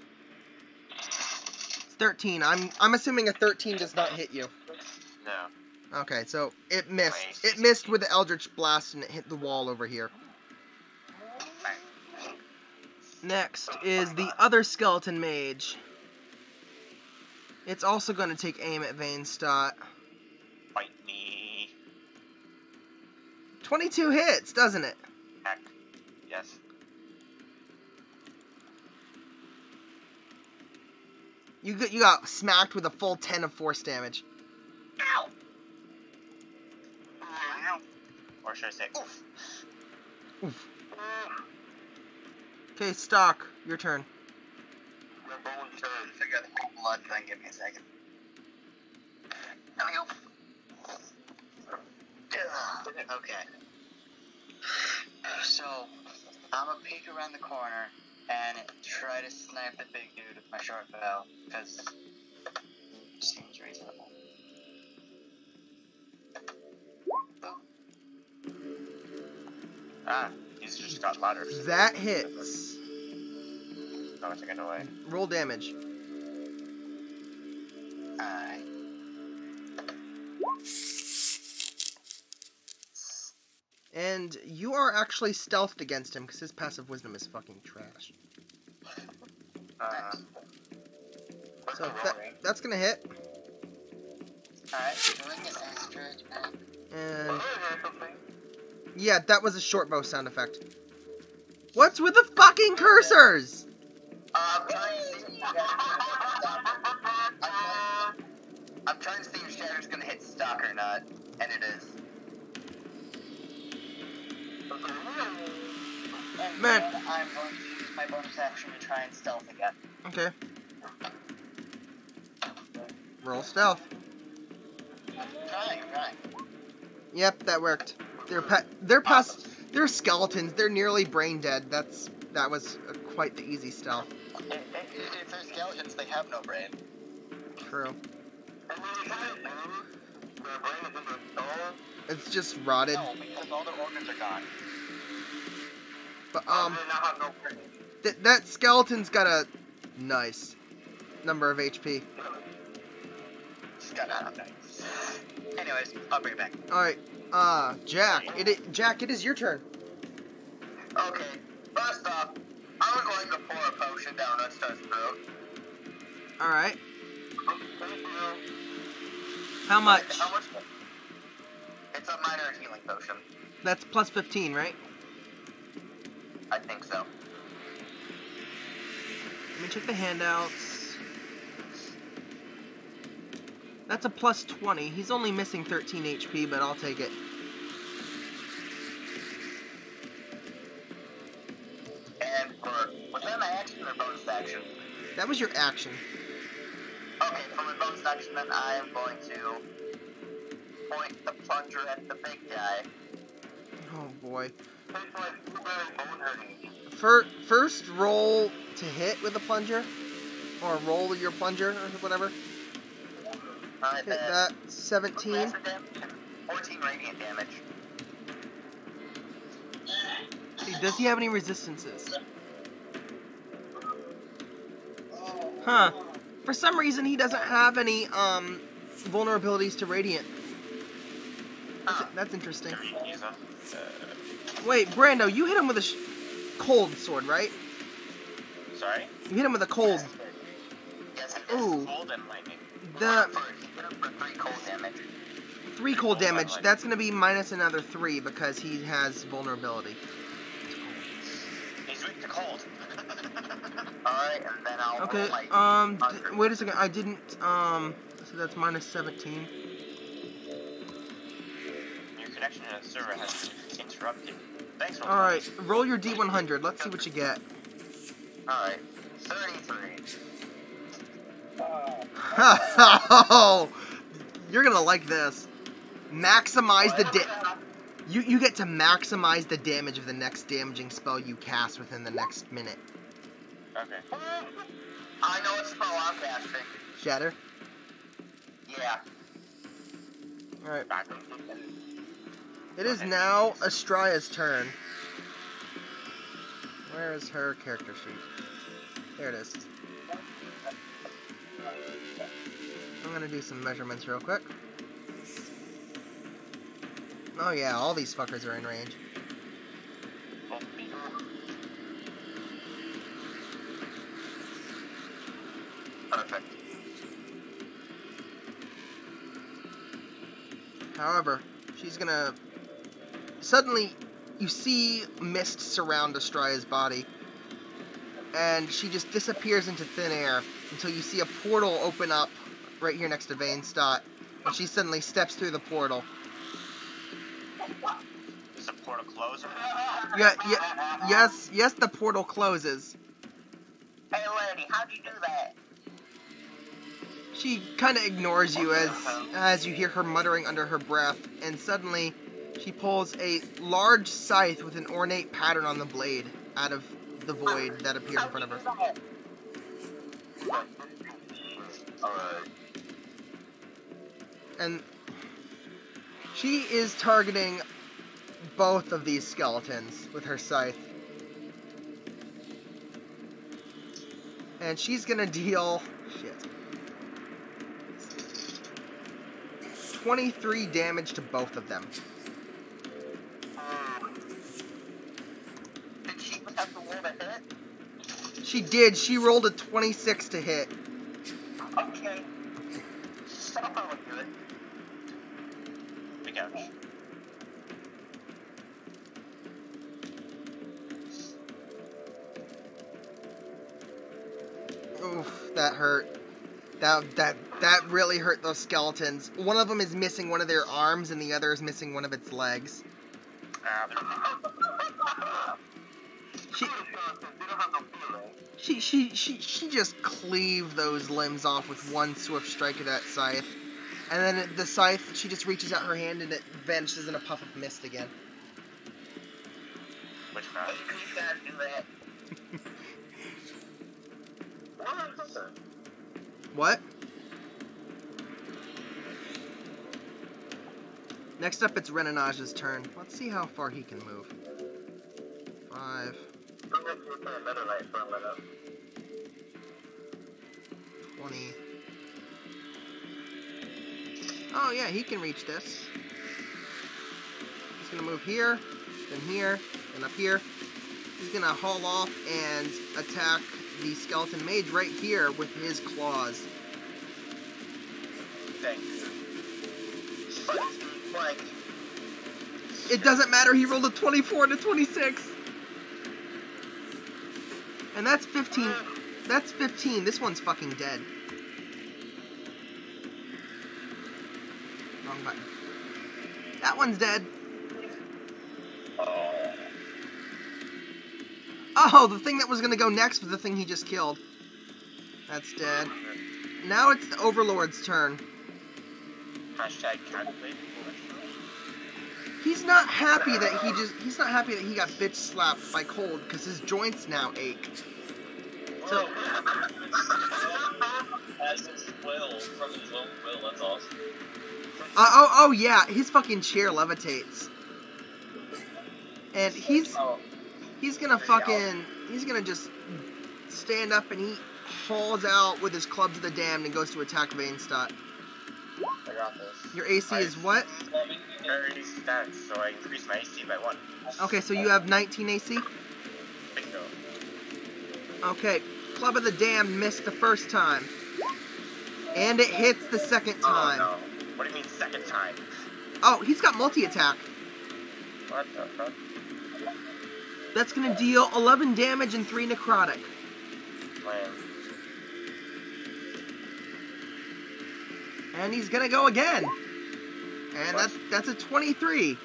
It's 13. I'm assuming a 13 does not hit you. No. Okay, so it missed. It missed with the Eldritch Blast and it hit the wall over here. Next is the other Skeleton Mage. It's also going to take aim at Vainstot. Fight me. 22 hits, doesn't it? Heck. Yes. You got smacked with a full 10 of force damage. Ow! Or should I say oof? Oof. Okay, Stock, your turn. We're rolling turn. Figure out the big blood thing. Give me a second. There we go. Okay. So, I'm gonna peek around the corner and try to snipe the big dude with my short bow, because it seems reasonable. Ah, he's just got louder. That hits. Oh, it's getting away. Roll damage. Alright. And you are actually stealthed against him because his passive wisdom is fucking trash. So that's gonna hit. Alright, doing this extra attack. And yeah, that was a short bow sound effect. What's with the fucking cursors? I'm trying to see if Shatter's gonna hit stock or not, and it is. And Man. then I'm going to use my bonus action to try and stealth again. Okay. Roll stealth. Trying. Yep, that worked. They're skeletons. They're nearly brain dead. That was quite the easy stealth. If they're skeletons, they have no brain. True. It's just rotted. No, because all their organs are gone. But They now have no brain. that skeleton's got a nice number of HP. Anyways, I'll bring it back. All right. Jack. Jack, it is your turn. Okay, first off, I'm going to pour a potion down Unstar's throat. All right. How much? It's a minor healing potion. That's plus 15, right? I think so. Let me check the handouts. That's a plus 20. He's only missing 13 HP, but I'll take it. And was that my action or bonus action? That was your action. Okay, for my bonus action, then I am going to point the plunger at the big guy. Oh boy. Bone hurting. First roll to hit with the plunger, or roll your plunger or whatever. Alright, Hit that 17. 14 radiant damage. See, does he have any resistances? Huh. For some reason, he doesn't have any vulnerabilities to radiant. That's interesting. Wait, Brando, you hit him with a cold sword, right? Sorry? You hit him with a cold. Yes, it is. Ooh. Cold and lightning. The Hit him for 3 cold damage. 3 cold damage. That's gonna be minus another 3 because he has vulnerability. He's weak to cold. Alright, and then I'll Okay. roll my Wait a second. I didn't. So that's minus 17. Your connection to the server has been interrupted. Thanks for All right. Roll your D100. Let's see what you get. Alright, 33. You're gonna like this. Maximize the You get to maximize the damage of the next damaging spell you cast within the next minute. Okay. I know what spell I'm casting. Shatter. Yeah. All right. It is now Astraya's turn. Where is her character sheet? There it is. I'm gonna do some measurements real quick. Oh yeah, all these fuckers are in range. Perfect. However, she's gonna... Suddenly, you see mist surround Astraya's body. And she just disappears into thin air until you see a portal open up right here next to Vanestot. And she suddenly steps through the portal. Does the portal close? Yes, the portal closes. Hey lady, how'd you do that? She kind of ignores you as you hear her muttering under her breath, and suddenly she pulls a large scythe with an ornate pattern on the blade out of the void that appeared in front of her. Alright. And she is targeting both of these skeletons with her scythe. And she's gonna deal... Shit. 23 damage to both of them. Did she have to roll a hit? She did. She rolled a 26 to hit. Okay. Somehow do it. The couch. Oof, that hurt. That really hurt those skeletons. One of them is missing one of their arms, and the other is missing one of its legs. She just cleaved those limbs off with one swift strike of that scythe. And then the scythe, she just reaches out her hand and it vanishes in a puff of mist again. Which craft? What? Next up, it's Rouges' turn. Let's see how far he can move. 5. 20. Oh yeah, he can reach this. He's gonna move here, and up here. He's gonna haul off and attack the skeleton mage right here with his claws. Thank you. It doesn't matter, he rolled a 24 to 26. And that's 15. That's 15. This one's fucking dead. Wrong button. That one's dead. Oh, the thing that was gonna go next was the thing he just killed. That's dead. Now it's the Overlord's turn. Hashtag calculate. He's not happy that he's not happy that he got bitch slapped by cold because his joints now ache. So As his will, from his own will, that's awesome. oh yeah, his fucking chair levitates. And he's gonna just stand up and he hauls out with his club to the damned and goes to attack Vainstadt. I got this. Your AC is what? 30 stats, so I increased my AC by 1. Okay, so you have 19 AC? Bingo. Okay, Club of the Damned missed the first time. And it hits the second time. Oh, no. What do you mean second time? Oh, he's got multi-attack. What the fuck? That's gonna deal 11 damage and 3 necrotic. Lame. And he's gonna go again. And What? that's a 23.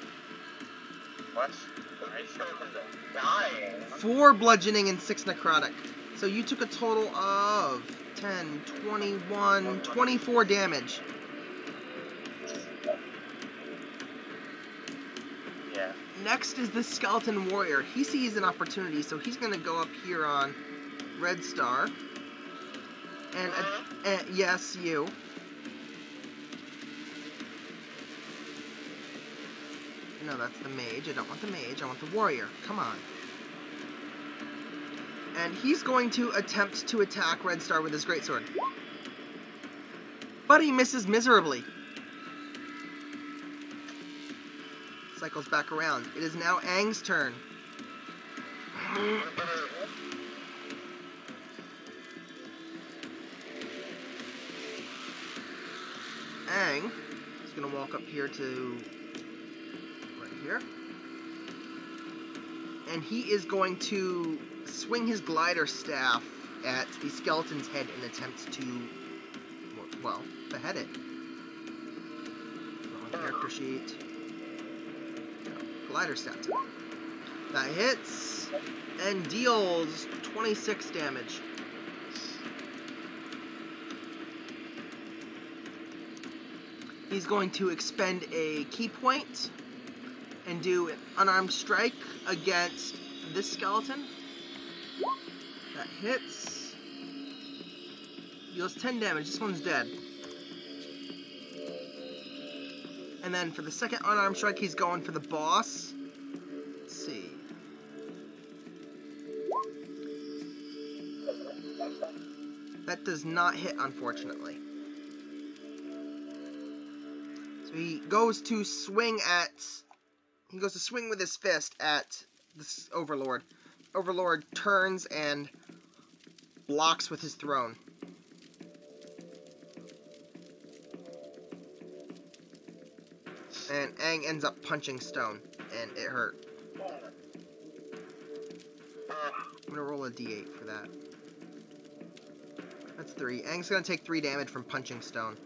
What? I should have been dying. 4 bludgeoning and 6 necrotic. So you took a total of 10, 21, 24 damage. Yeah. Next is the Skeleton Warrior. He sees an opportunity, so he's gonna go up here on Red Star. And yes, you. No, that's the mage. I don't want the mage. I want the warrior. Come on. And he's going to attempt to attack Red Star with his greatsword. But he misses miserably. Cycles back around. It is now Aang's turn. Aang is going to walk up here to here. And he is going to swing his glider staff at the skeleton's head in attempt to, well, behead it. On character sheet. Glider staff. That hits and deals 26 damage. He's going to expend a key point and do an unarmed strike against this skeleton. That hits. Deals 10 damage. This one's dead. And then for the second unarmed strike, he's going for the boss. Let's see. That does not hit, unfortunately. So he goes to swing at... He goes to swing with his fist at this Overlord. Overlord turns and blocks with his throne. And Aang ends up punching stone, and it hurt. I'm gonna roll a d8 for that. That's 3. Aang's gonna take 3 damage from punching stone.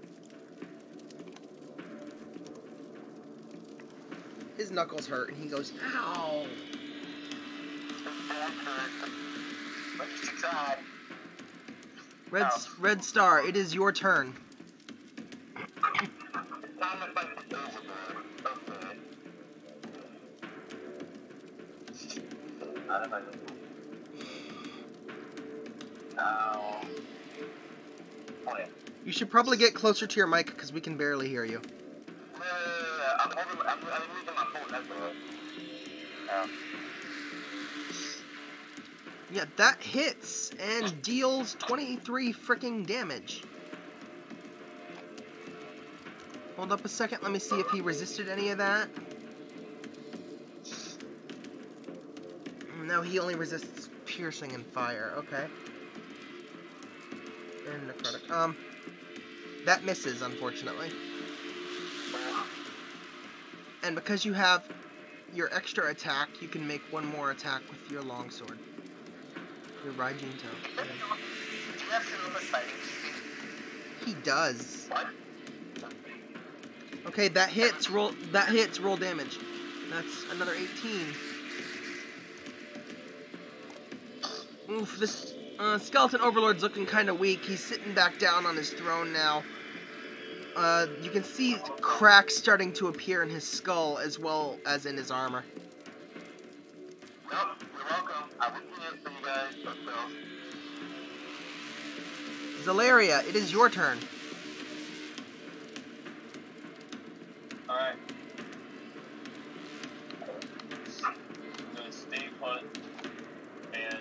His knuckles hurt, and he goes, ow! Let's try. Red Star, it is your turn. Time to fight the overlord. Okay. How do I Oh. Oh yeah. You should probably get closer to your mic because we can barely hear you. I'm moving my phone, that's all. Oh. Yeah, that hits and deals 23 freaking damage. Hold up a second, let me see if he resisted any of that. No, he only resists piercing and fire, okay. And necrotic. That misses, unfortunately. And because you have your extra attack, you can make one more attack with your longsword. Your Raijin Toe. Do you have to fighting speed? He does. What? Okay, that hits. Roll damage. That's another 18. Oof, this skeleton overlord's looking kind of weak. He's sitting back down on his throne now. You can see cracks starting to appear in his skull as well as in his armor. Well, you're welcome. I wouldn't do it for you guys, but so. Zalaria, it is your turn. Alright. I'm gonna stay put and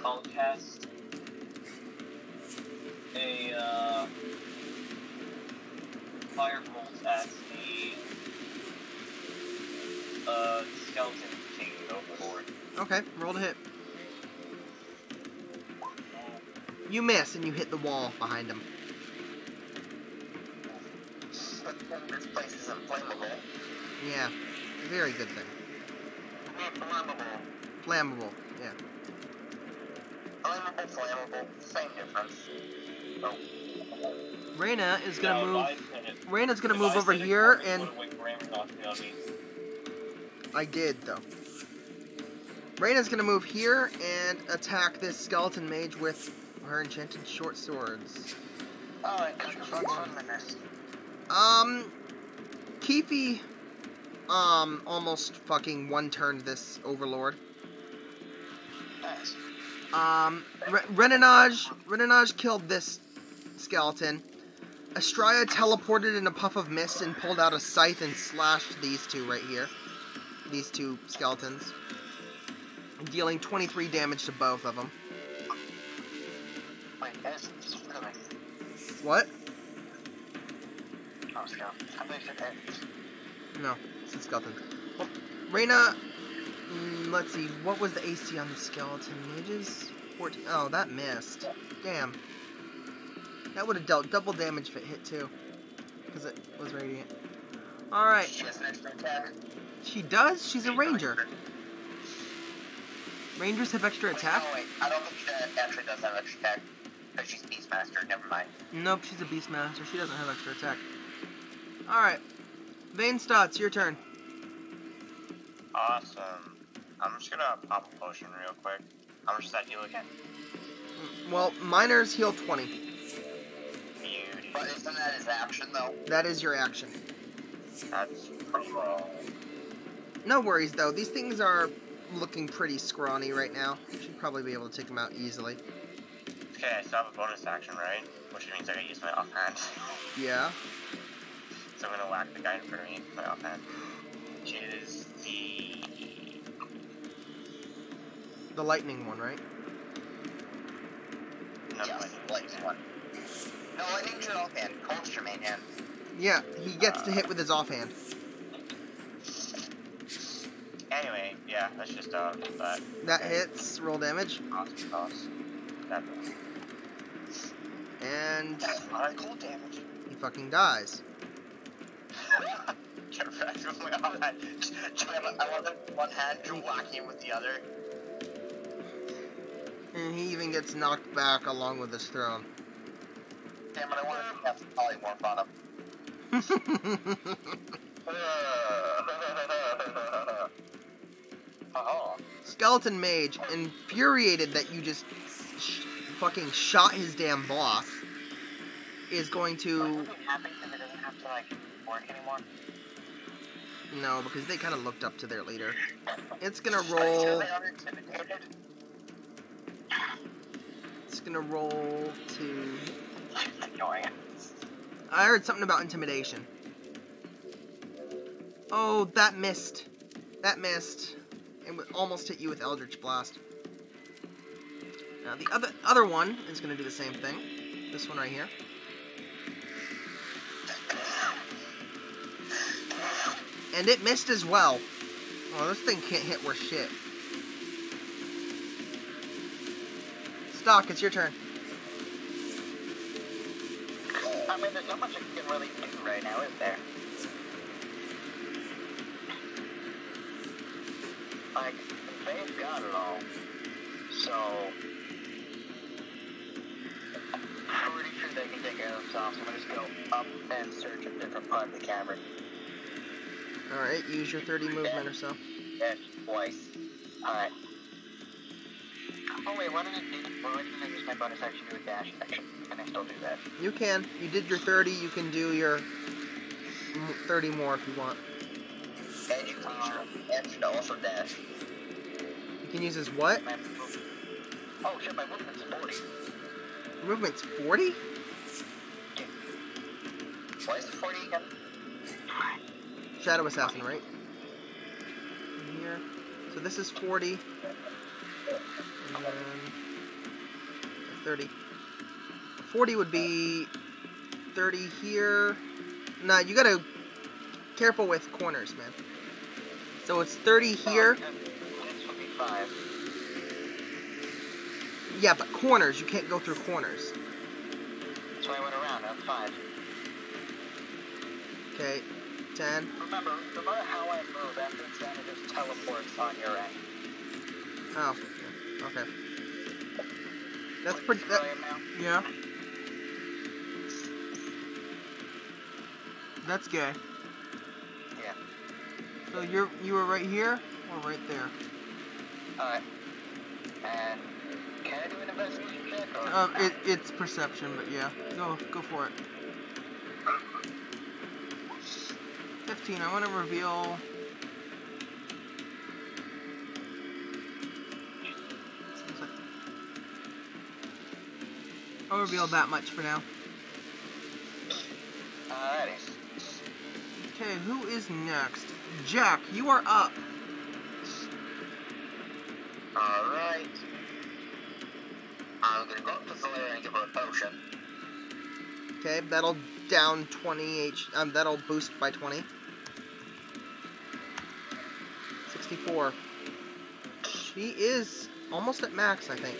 I'll cast a firebolt at the skeleton king overlord. Okay, roll to hit. You miss and you hit the wall behind him. This place isn't flammable. Yeah, very good thing. Flammable. Flammable, yeah. Flammable, same difference. Oh. Reyna is gonna Now, move. if I said it- Reyna's gonna if move I over said it, here, probably and would've went grammar knocking on me. I did though. Reyna's gonna move here and attack this skeleton mage with her enchanted short swords. Alright, goodness. Keefe, almost fucking one-turned this overlord. Nice. Renanage killed this skeleton. Estraya teleported in a puff of mist and pulled out a scythe and slashed these two right here. These two skeletons. Dealing 23 damage to both of them. Wait, that's really. What? Oh, skeleton. I thought you said eggs. No, it's a skeleton. Well, Reyna, let's see, what was the AC on the skeleton mages? 14. Oh, that missed. Damn. That would have dealt double damage if it hit too. Because it was radiant. Alright. She has an extra attack. She does? She's a ranger. Rangers have extra attack? Oh, wait. I don't think she actually does have extra attack. Because she's Beastmaster. Never mind. Nope, she's a Beastmaster. She doesn't have extra attack. Alright. Vainstotz, your turn. Awesome. I'm just gonna pop a potion real quick. How much does that heal again? Well, miners heal 20. Beauty. But isn't that his action, though? That is your action. That's pretty low. No worries, though. These things are looking pretty scrawny right now. Should probably be able to take them out easily. Okay, I still have a bonus action, right? Which means I can use my offhand. Yeah. So I'm gonna whack the guy in front of me with my offhand. Which is The lightning one, right? No, Yes, lightning one. No, lightning's your offhand. Cold's your main hand. Yeah, he gets to hit with his offhand. Anyway, yeah, that's just that. That hits. Roll damage. Toss. That. And Alright, cold damage. he fucking dies. Get back with my offhand. I want the one hand, you're whacking with the other. And he even gets knocked back along with his throne. Damn it, I want to have polymorph on him. Skeleton Mage, infuriated that you just fucking shot his damn boss, is going to... Would it be happy if it doesn't have to, like, work anymore? No, because they kind of looked up to their leader. It's gonna So roll... they are intimidated? It's gonna roll to... Ignoring it. I heard something about intimidation. Oh, that missed. That missed. It would almost hit you with Eldritch Blast. Now the other one is gonna do the same thing. This one right here. And it missed as well. Oh, this thing can't hit worth shit. Stock, it's your turn. I mean, there's not much I can really do right now, is there? Like, they've got it all. So... I'm pretty sure they can take care of themselves. I'm gonna just go up and search a different part of the cavern. Alright, use your 30 movement or so. Dash twice. Alright. Oh wait, why didn't I use my bonus action to do a dash action? Can I still do that? You can. You did your 30, you can do your 30 more if you want. And you can also dash. You can use his what? Oh shit, my movement's 40. Movement's 40? Why is it 40 again? Shadow Assassin, right? In here. So this is 40. And then 30. 40 would be 30 here. Nah, you gotta careful with corners, man. So it's 30 here. This would be 5. Yeah, but corners, you can't go through corners. That's why I went around, that's 5. Okay, 10. Remember, no matter how I move, after it's done, it just teleports on your end. Oh, yeah, okay. That's pretty... That, yeah. That's gay. Yeah. So you were right here or right there? Alright. And can I do an investigation check? Or It's perception, but yeah, go for it. 15. I want to reveal. I'll reveal that much for now. Alrighty. Okay, who is next? Jack, you are up. Alright. I'm gonna go up to Solaire and give her a potion. Okay, that'll down 20 that'll boost by 20. 64. She is almost at max, I think.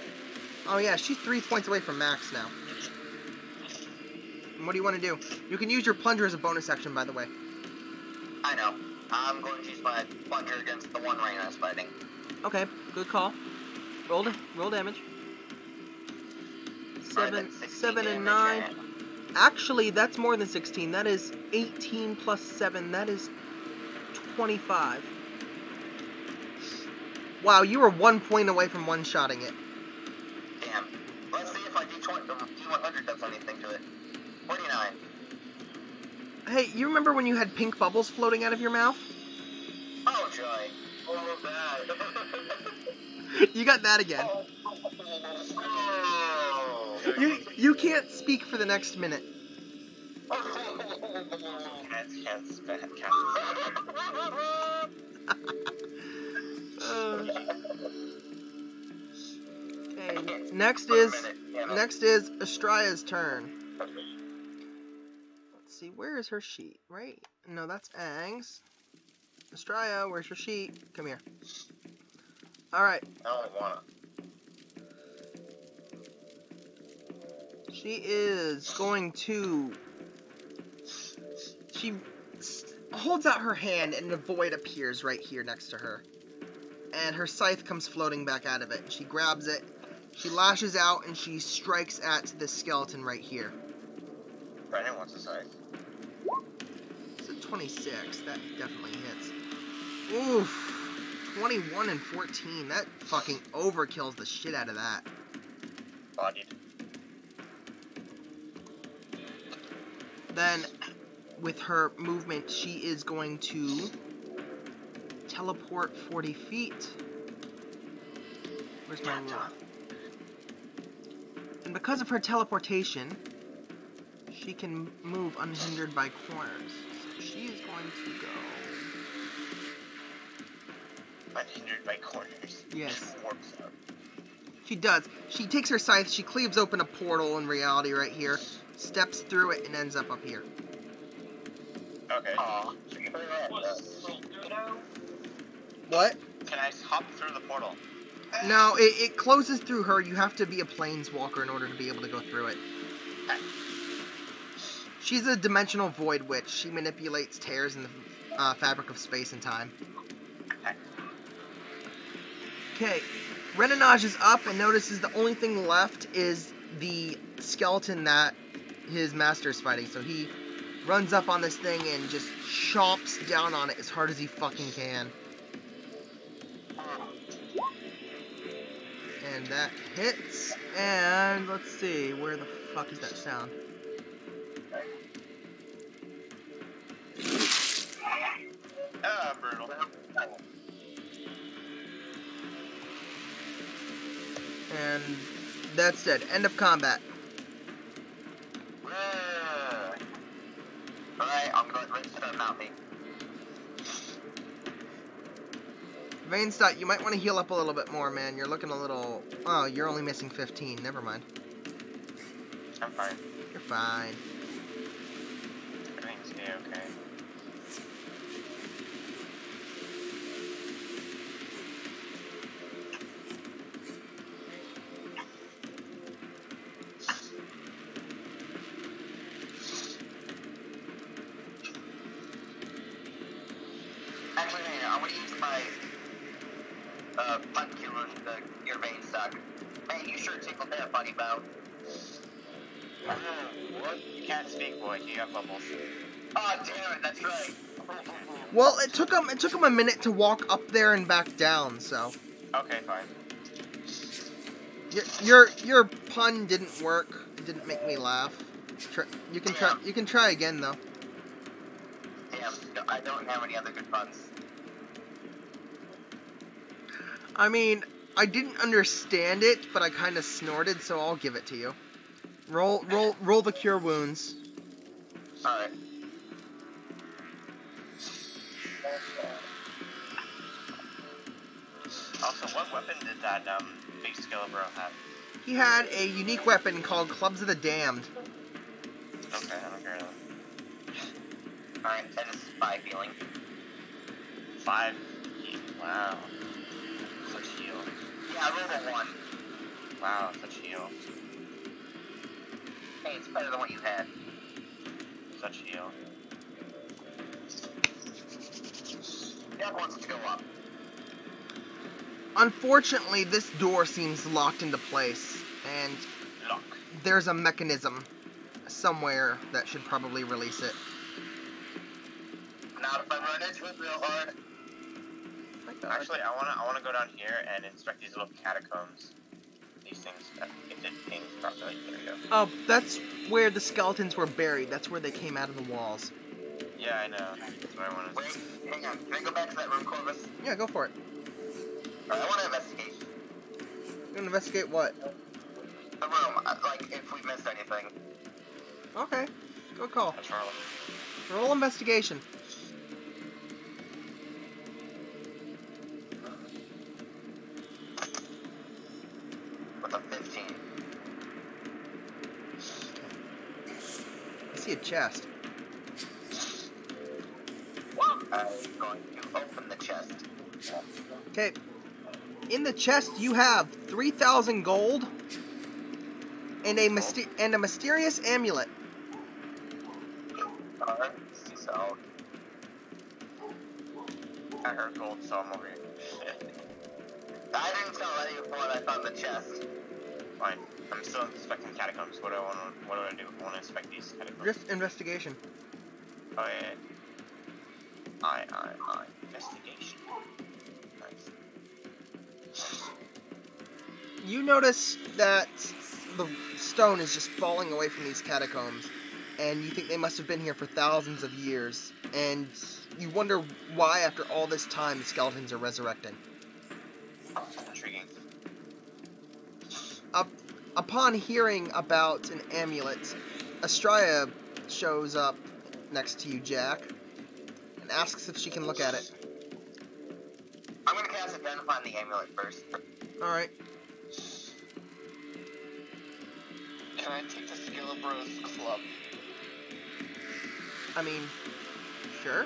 Oh yeah, she's 3 points away from max now. And what do you want to do? You can use your plunger as a bonus action, by the way. I know. I'm going to use my plunger against the one Reyna is fighting. Okay, good call. Roll damage. 7 and 9. Actually, that's more than 16. That is 18 plus 7. That is 25. Wow, you were 1 point away from one-shotting it. Damn. Let's see if my D100 does anything to it. 49. Hey, you remember when you had pink bubbles floating out of your mouth? Oh, joy. Oh, bad. You got that again. Oh. You can't speak for the next minute. Cats, bad cats. Okay, next is Astraya's turn. Let's see, where is her sheet? Right? No, that's Aang's. Astraya, where's your sheet? Come here. Alright. I don't wanna. She is going to... She holds out her hand and a void appears right here next to her. And her scythe comes floating back out of it. She grabs it, she lashes out, and she strikes at the skeleton right here. Brandon wants a scythe. It's a 26. That definitely hits. Oof. 21 and 14. That fucking overkills the shit out of that. Bodied. Then, with her movement, she is going to teleport 40 feet. Where's my rule? And because of her teleportation, she can move unhindered by corners. So she is going to go... Unhindered by corners. Yes. Warps up. She does. She takes her scythe, she cleaves open a portal in reality right here, steps through it, and ends up here. Okay. What? Can I hop through the portal? No, it closes through her. You have to be a planeswalker in order to be able to go through it. She's a dimensional void witch. She manipulates tears in the fabric of space and time. Okay, Renanage is up and notices the only thing left is the skeleton that his master is fighting. So he runs up on this thing and just chomps down on it as hard as he fucking can. And that hits. And let's see, where the fuck is that sound? Brutal. And that's it. End of combat. Alright, I'm going to mount me. Vainstock, you might want to heal up a little bit more, man. You're looking a little... Oh, you're only missing 15. Never mind. I'm fine. You're fine. Everything's okay. Actually, I'm going to use my punt cure on your Vainstock. Man, you sure tickled there, buddy bow. What? You can't speak, boy. You have bubbles. Oh, damn it, that's right. Well, it took him a minute to walk up there and back down, so... Okay, fine. Your pun didn't work. It didn't make me laugh. You can try again, though. Damn, I don't have any other good puns. I mean, I didn't understand it, but I kind of snorted, so I'll give it to you. Roll the cure wounds. Alright. Also, what weapon did that big Skeleton have? He had a unique weapon called Clubs of the Damned. Okay, I don't care though. Alright, that is 5 healing. 5? Wow. Such heal. Yeah, I rolled a 1. Wow, such heal. Hey, it's better than what you had. Such heal. Dad wants it to go up. Unfortunately, this door seems locked into place, and Lock. there's a mechanism somewhere that should probably release it. Not if I run into it real hard. Actually, I wanna go down here and inspect these little catacombs. These things that it did things properly. There we go. Oh, that's where the skeletons were buried. That's where they came out of the walls. Yeah, I know. That's what I wanna Wait, hang on. Can I go back to that room, Corvus? Yeah, go for it. Alright, I want to investigate. You gonna investigate what? The room, like, if we missed anything. Okay, good call. That's wrong. Roll investigation. With a 15. I see a chest. I'm going to open the chest. Okay. In the chest, you have 3,000 gold and a mysterious amulet. Alright, so... I heard gold, so I'm over here. I didn't tell any before I found the chest. Fine. I'm still inspecting catacombs. What do I do? I want to inspect these catacombs. Just investigation. Oh yeah. Investigation. Nice. You notice that the stone is just falling away from these catacombs, and you think they must have been here for thousands of years, and you wonder why, after all this time, the skeletons are resurrecting. Intriguing. Upon hearing about an amulet, Astraea shows up next to you, Jack, and asks if she can look at it. I'm gonna cast Identify on the amulet first. Alright. Can I take the Skillabro's club? I mean, sure.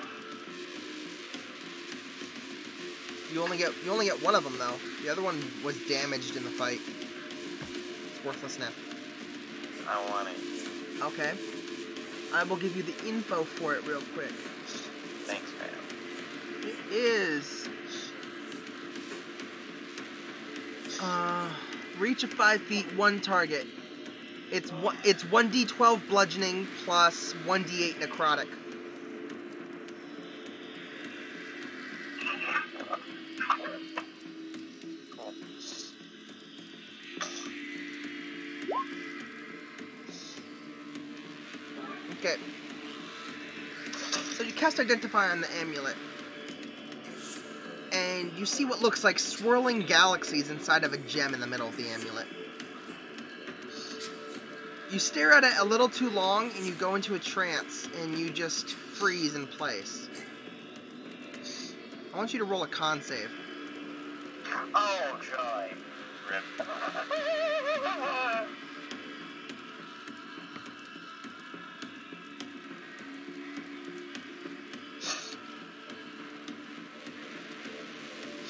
You only get one of them though. The other one was damaged in the fight. It's worthless now. I want it. Okay. I will give you the info for it real quick. Thanks, man. It is reach of 5 feet, one target. It's 1d12 bludgeoning plus 1d8 necrotic. Cool. Okay. So you cast Identify on the amulet, and you see what looks like swirling galaxies inside of a gem in the middle of the amulet. You stare at it a little too long, and you go into a trance, and you just freeze in place. I want you to roll a con save. Oh, joy. Rip.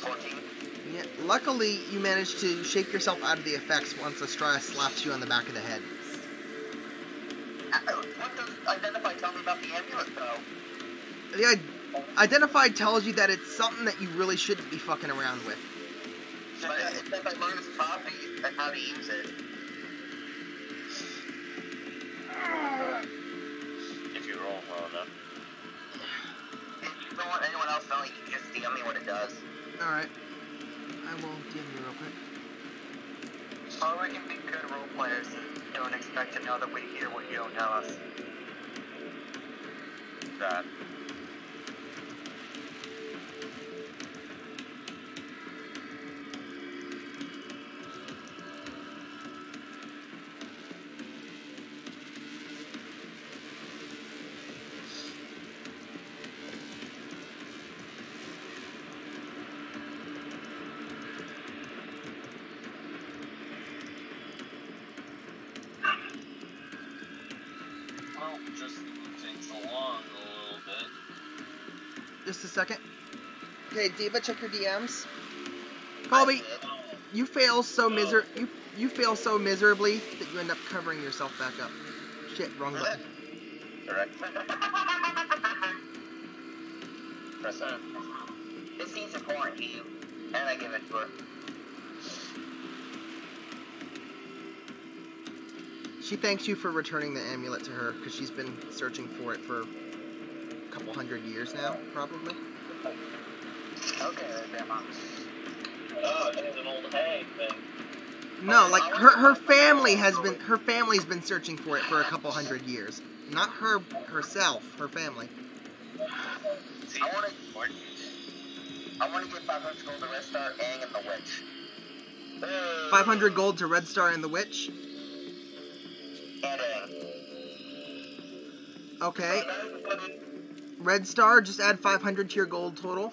14. Yeah, luckily, you managed to shake yourself out of the effects once Astraea slaps you on the back of the head. What does Identify tell me about the amulet, though? The Identify tells you that it's something that you really shouldn't be fucking around with. But it says I learned its properties and how to use it. If you roll well enough. If you don't want anyone else knowing, you can just DM me what it does. Alright. I will DM you real quick. Oh, we can be good role players and don't expect to know that we hear what you don't tell us. That. Well, just move things along a little bit. Just a second. Okay, Diva, check your DMs. Colby, you fail so you fail so miserably that you end up covering yourself back up. Shit, wrong button. Correct. Press that. This seems important to you, and I give it to her. She thanks you for returning the amulet to her, because she's been searching for it for a couple hundred years now, probably. Okay, then, Grandma. Oh, it's an old hag thing. No, like her family's been searching for it for a couple hundred years. Not her herself, her family. I wanna get 500 gold to Red Star and the Witch. 500 gold to Red Star and the Witch. And Okay. Red Star, just add 500 to your gold total.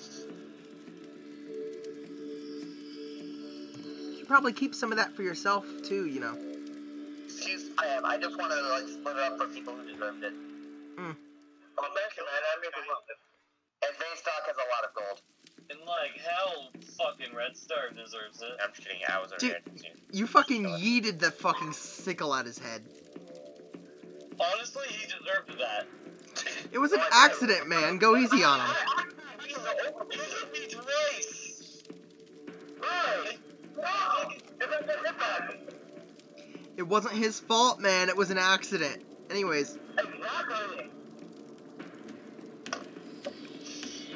You should probably keep some of that for yourself too, you know. I just want to like split it up for people who deserved it. Mm. Oh, thank you, man. I made it up. And Vestock has a lot of gold. And like, hell, fucking Red Star deserves it. I'm just kidding. I was Dude, already dead. you fucking yeeted the fucking sickle at his head. Honestly, he deserved that. It was an accident, man. Go easy on him. He hit me twice. It wasn't his fault, man. It was an accident. Anyways, Exactly.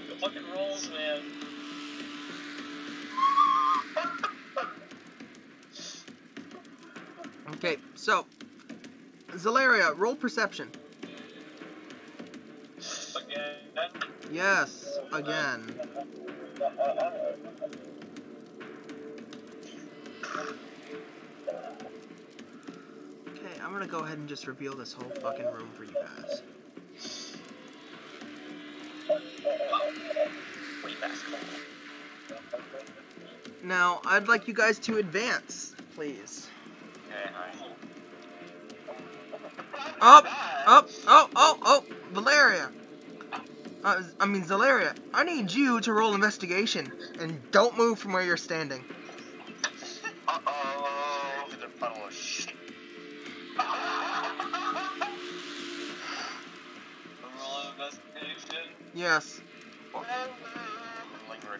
The fucking rolls, man. Okay, so Zalaria, roll perception. Again? Yes, again. Okay, I'm gonna go ahead and just reveal this whole fucking room for you guys. Now, I'd like you guys to advance, please. Up, Valeria. Zalaria, I need you to roll investigation, and don't move from where you're standing. Uh-oh. It's a puddle of shit. Roll investigation. Yes.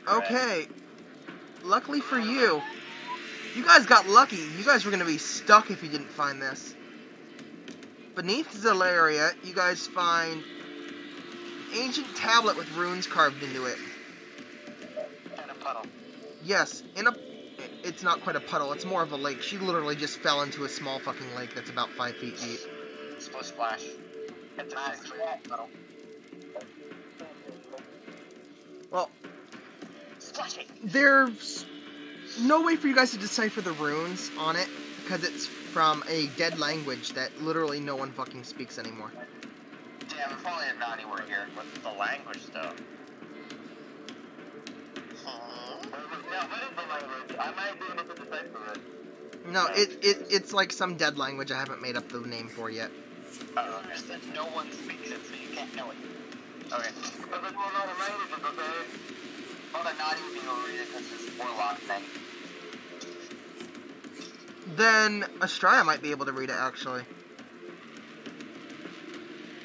Okay. Luckily for you, you guys got lucky. You guys were gonna be stuck if you didn't find this. Beneath Zalaria, you guys find an ancient tablet with runes carved into it. And a puddle. Yes, it's not quite a puddle, it's more of a lake. She literally just fell into a small fucking lake that's about 5 feet deep. Splish splash. It's a nice puddle. Well, Splashing. there's no way for you guys to decipher the runes on it, because it's from a dead language that literally no one fucking speaks anymore. Damn, if only Nani were here. What's the language, though? Yeah, what is the language? I might be able to decipher it. No, it's like some dead language I haven't made up the name for yet. Oh, okay. Just that no one speaks it, so you can't know it. Okay. But there's no other languages, okay? Well, then Nani would be able to read it because it's warlock thing. Then Astraya might be able to read it, actually.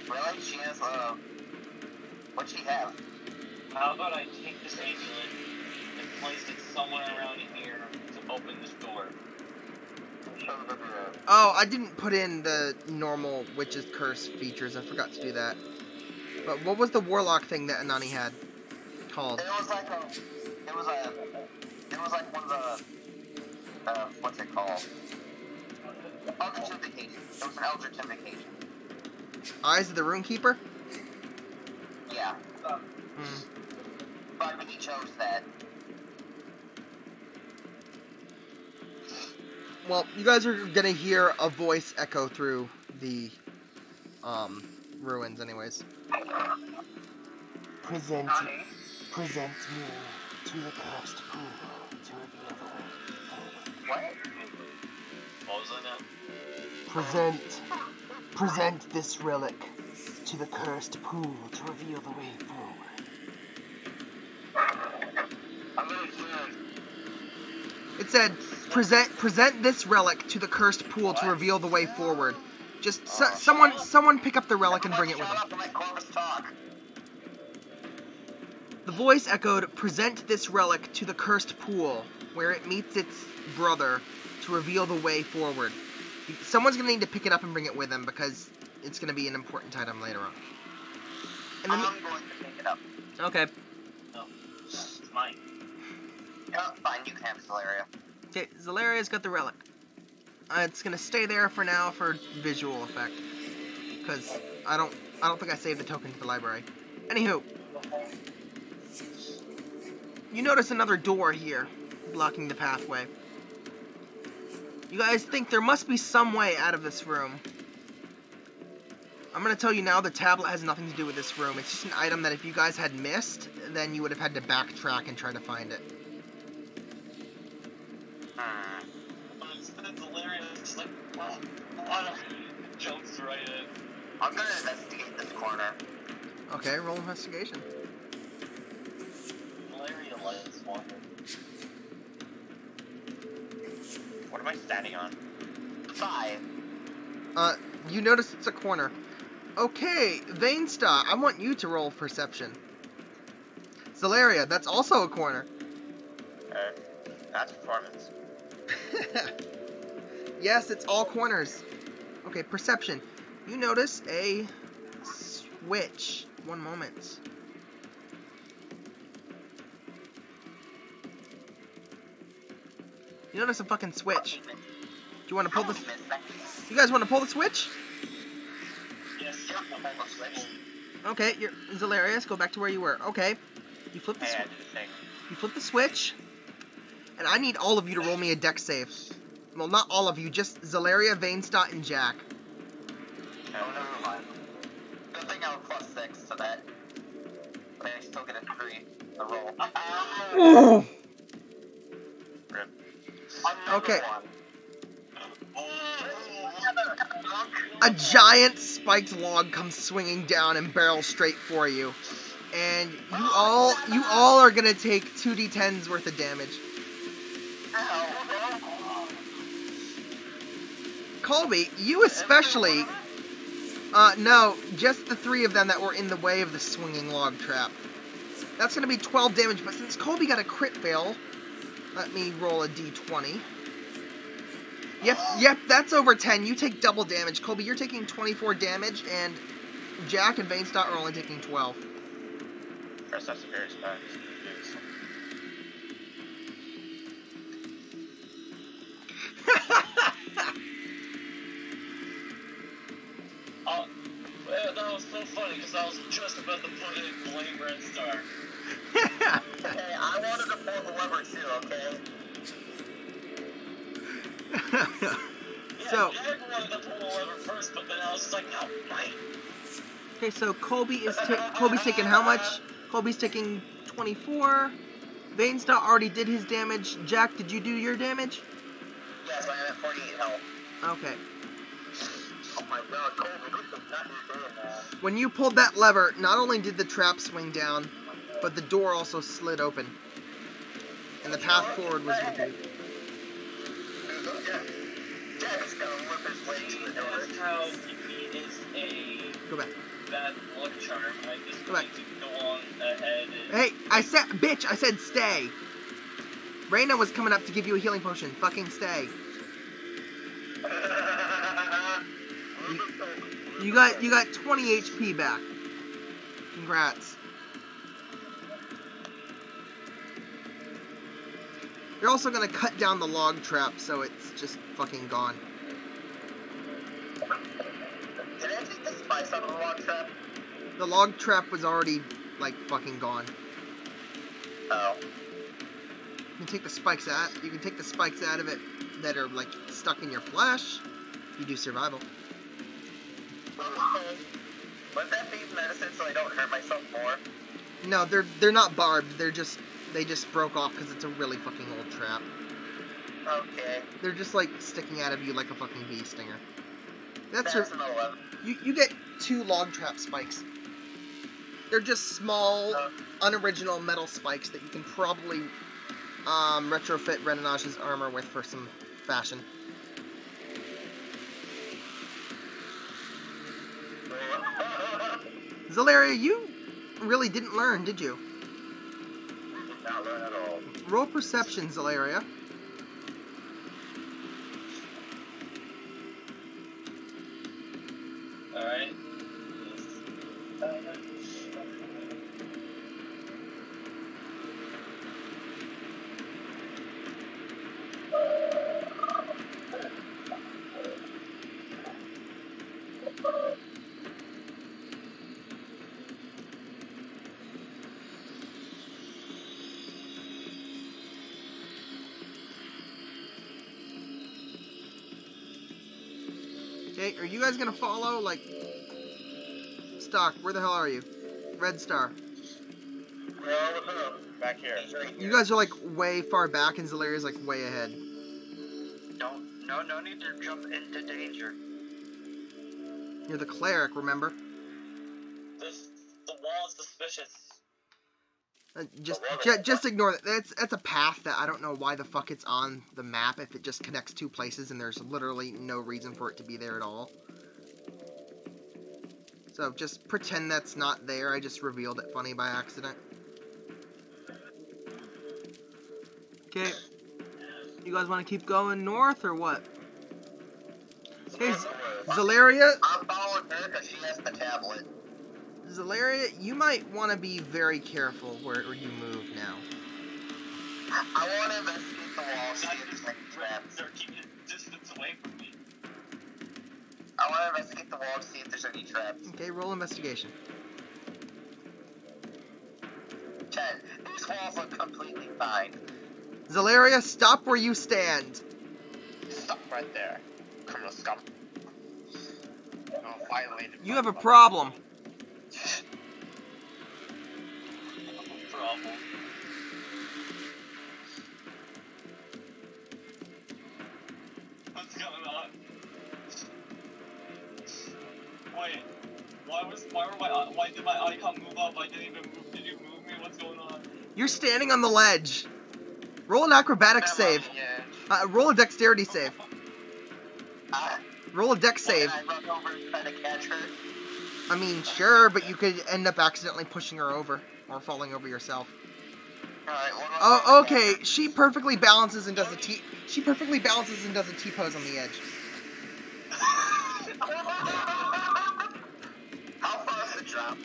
Really? She has, what'd she have? How about I take this amulet and place it somewhere around here to open this door? Oh, I didn't put in the normal Witch's Curse features. I forgot to do that. But what was the Warlock thing that Anani had called? It was like one of the, what's it called? Eldritch Invocation. It was an Eldritch Invocation. Eyes of the Runekeeper? Yeah. But I mean, he chose that. Well, you guys are gonna hear a voice echo through the, ruins anyways. Present me to the cursed pool to reveal the way forward. What? What was I now? Present this relic to the cursed pool to reveal the way forward. I'm gonna hear It said, present this relic to the cursed pool to reveal the way forward. Just, someone pick up the relic and bring it with them. Shut up and let Corvus talk. The voice echoed, present this relic to the cursed pool, where it meets its brother, to reveal the way forward. Someone's gonna need to pick it up and bring it with them, because it's gonna be an important item later on. And I'm going to pick it up. Okay. No. It's mine. Yeah, fine, you can have Zalaria. Okay, Zalaria's got the relic. It's gonna stay there for now for visual effect, because I don't think I saved the token to the library. Anywho, you notice another door here, blocking the pathway. You guys think there must be some way out of this room. I'm gonna tell you now, the tablet has nothing to do with this room. It's just an item that if you guys had missed, then you would have had to backtrack and try to find it. But instead, Delirious is like, jumps right in. I'm gonna investigate this corner. Okay, roll investigation. Valeria likes walking. What am I standing on? 5. You notice it's a corner. Okay, Vainsta, I want you to roll perception. Zalaria, that's also a corner. That's performance. Yes, it's all corners. Okay, perception. You notice a switch. One moment. You notice a fucking switch. you want to pull the? Missed that. You guys want to pull the switch? Yes, Yep, I'm on the switch. Okay, you're Zalarius. Go back to where you were. Okay, you flip the Hey, I switch. did the thing. You flip the switch, and I need all of you to roll me a dex save. Well, not all of you, just Zalaria, Vainstot, and Jack. Oh, never mind. Good thing I was +6 to that. But I still get a 3 to roll. Rip. Okay. One. A giant spiked log comes swinging down and barrels straight for you, and you all are gonna take 2d10s worth of damage. Colby, you especially. No, just the 3 of them that were in the way of the swinging log trap. That's gonna be 12 damage, but since Colby got a crit fail, let me roll a d20. Yep, that's over 10. You take double damage. Colby, you're taking 24 damage, and Jack and Vainstot are only taking 12. First, that's a very spot. Oh, man, that was so funny because I was just about to put in Blame Red Star. Hey, I wanted to pull the lever too, okay? Yeah, So, Jack wanted to pull the lever first, but then I was just like, no, right. okay, so Colby's taking how much? Colby's taking 24. Vainstot already did his damage. Jack, did you do your damage? Yes, I am at 48 health. Okay. Oh my god, Colby, this is not your day, man. When you pulled that lever, not only did the trap swing down, but the door also slid open. And the path forward was revealed. Jack's gonna whip his way to the door. That's how he is a Go back. bad luck charm. I just Go going back. to go on ahead and... Hey, I said stay. Reyna was coming up to give you a healing potion. Fucking stay. You got 20 HP back. Congrats. You're also gonna cut down the log trap, so it's just fucking gone. Did I take the spice out of the log trap? The log trap was already, like, fucking gone. Oh. You can take the spikes out of it that are, like, stuck in your flesh. You do survival. Would that be medicine so I don't hurt myself more? No, they're not barbed. They just broke off because it's a really fucking old trap. Okay. They're just, like, sticking out of you like a fucking bee stinger. That's an 11. You get 2 log trap spikes. They're just small, unoriginal metal spikes that you can probably retrofit Renenage's armor with for some fashion. Zalaria, you really didn't learn, did you? Did not learn at all. Roll perception, Zalaria. Alright. Okay, are you guys gonna follow, like... Stock, where the hell are you? Red Star. Back here. You guys are, like, way far back, and Zalaria's, like, way ahead. No need to jump into danger. You're the cleric, remember? The wall is suspicious. Just ignore that. That's a path that I don't know why the fuck it's on the map if it just connects 2 places and there's literally no reason for it to be there at all. So just pretend that's not there. I just revealed it funny by accident. Okay. You guys want to keep going north or what? Hey, Zalaria. I'm following her because she has the tablet. Zalaria, you might want to be very careful where you move now. I want to investigate the wall, see if it's like traps. They're keeping distance away from me. I want to investigate the wall to see if there's any traps. Okay, roll investigation. 10. These walls look completely fine. Zalaria, stop where you stand. Stop right there, criminal scum. Oh, violated. You have a problem. Problem. What's going on? Wait, why did my icon move up? I didn't even move. Did you move me? What's going on? You're standing on the ledge. Roll an acrobatics save. Roll a dexterity save. Roll a dex save. Can I run over and try to catch her? I mean, sure, but you could end up accidentally pushing her over or falling over yourself. Alright, what about Oh, okay. She perfectly balances and does a T. She perfectly balances and does a T-pose on the edge. How far is the drop?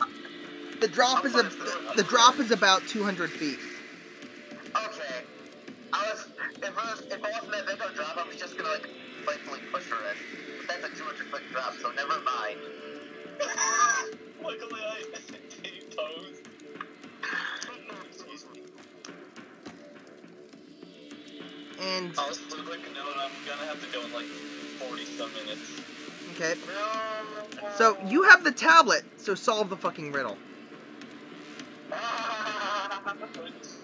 The drop is about 200 feet. Okay. If it wasn't that big of a drop, I was just gonna like playfully push her in. But that's a 200-foot drop, so never mind. Luckily, I T-posed. Excuse me. And I was quick note, I'm gonna have to go in like 40-some minutes. okay. So you have the tablet, so solve the fucking riddle.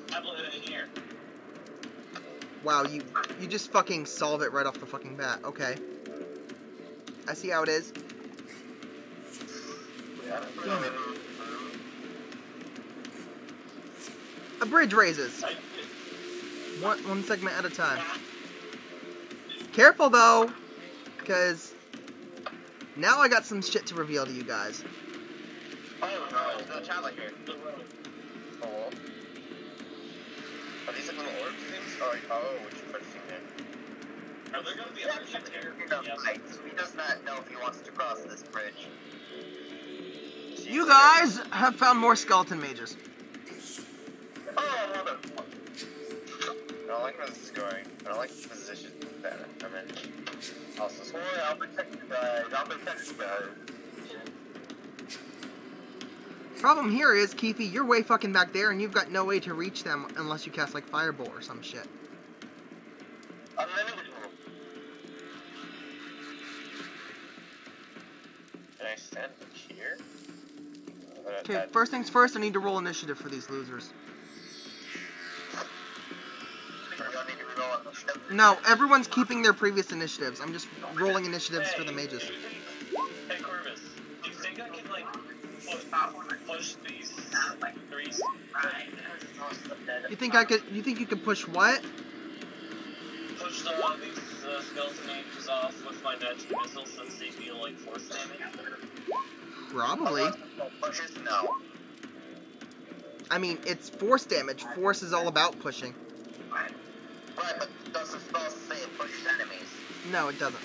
Tablet in here. Wow, you just fucking solve it right off the fucking bat. Okay. I see how it is. Damn it. A bridge raises. One segment at a time. Careful though, because now I got some shit to reveal to you guys. Oh no, there's no child here. Oh. Are these like little orb things? Oh, what you pushing there? Are there gonna be other shit here? Yes. He does not know if he wants to cross this bridge. You guys have found more skeleton mages. Oh, mother. I don't like where this is going. I don't like the position that I'm in. Also, Boy, I'll protect you guys. Problem here is, Keithy, you're way fucking back there, and you've got no way to reach them unless you cast like Firebolt or some shit. Unlimited. can I stand here? Okay, first things first, I need to roll initiative for these losers. No, everyone's keeping their previous initiatives. I'm just rolling initiatives for the mages. Hey Corvus, do you think I can like push these three? You think you could push what? Push these skeleton mages off with my magic missile since they feel like force damage? Probably. Pushes? No. I mean, it's force damage. Force is all about pushing. Right, but does the spell say it pushes enemies? No, it doesn't.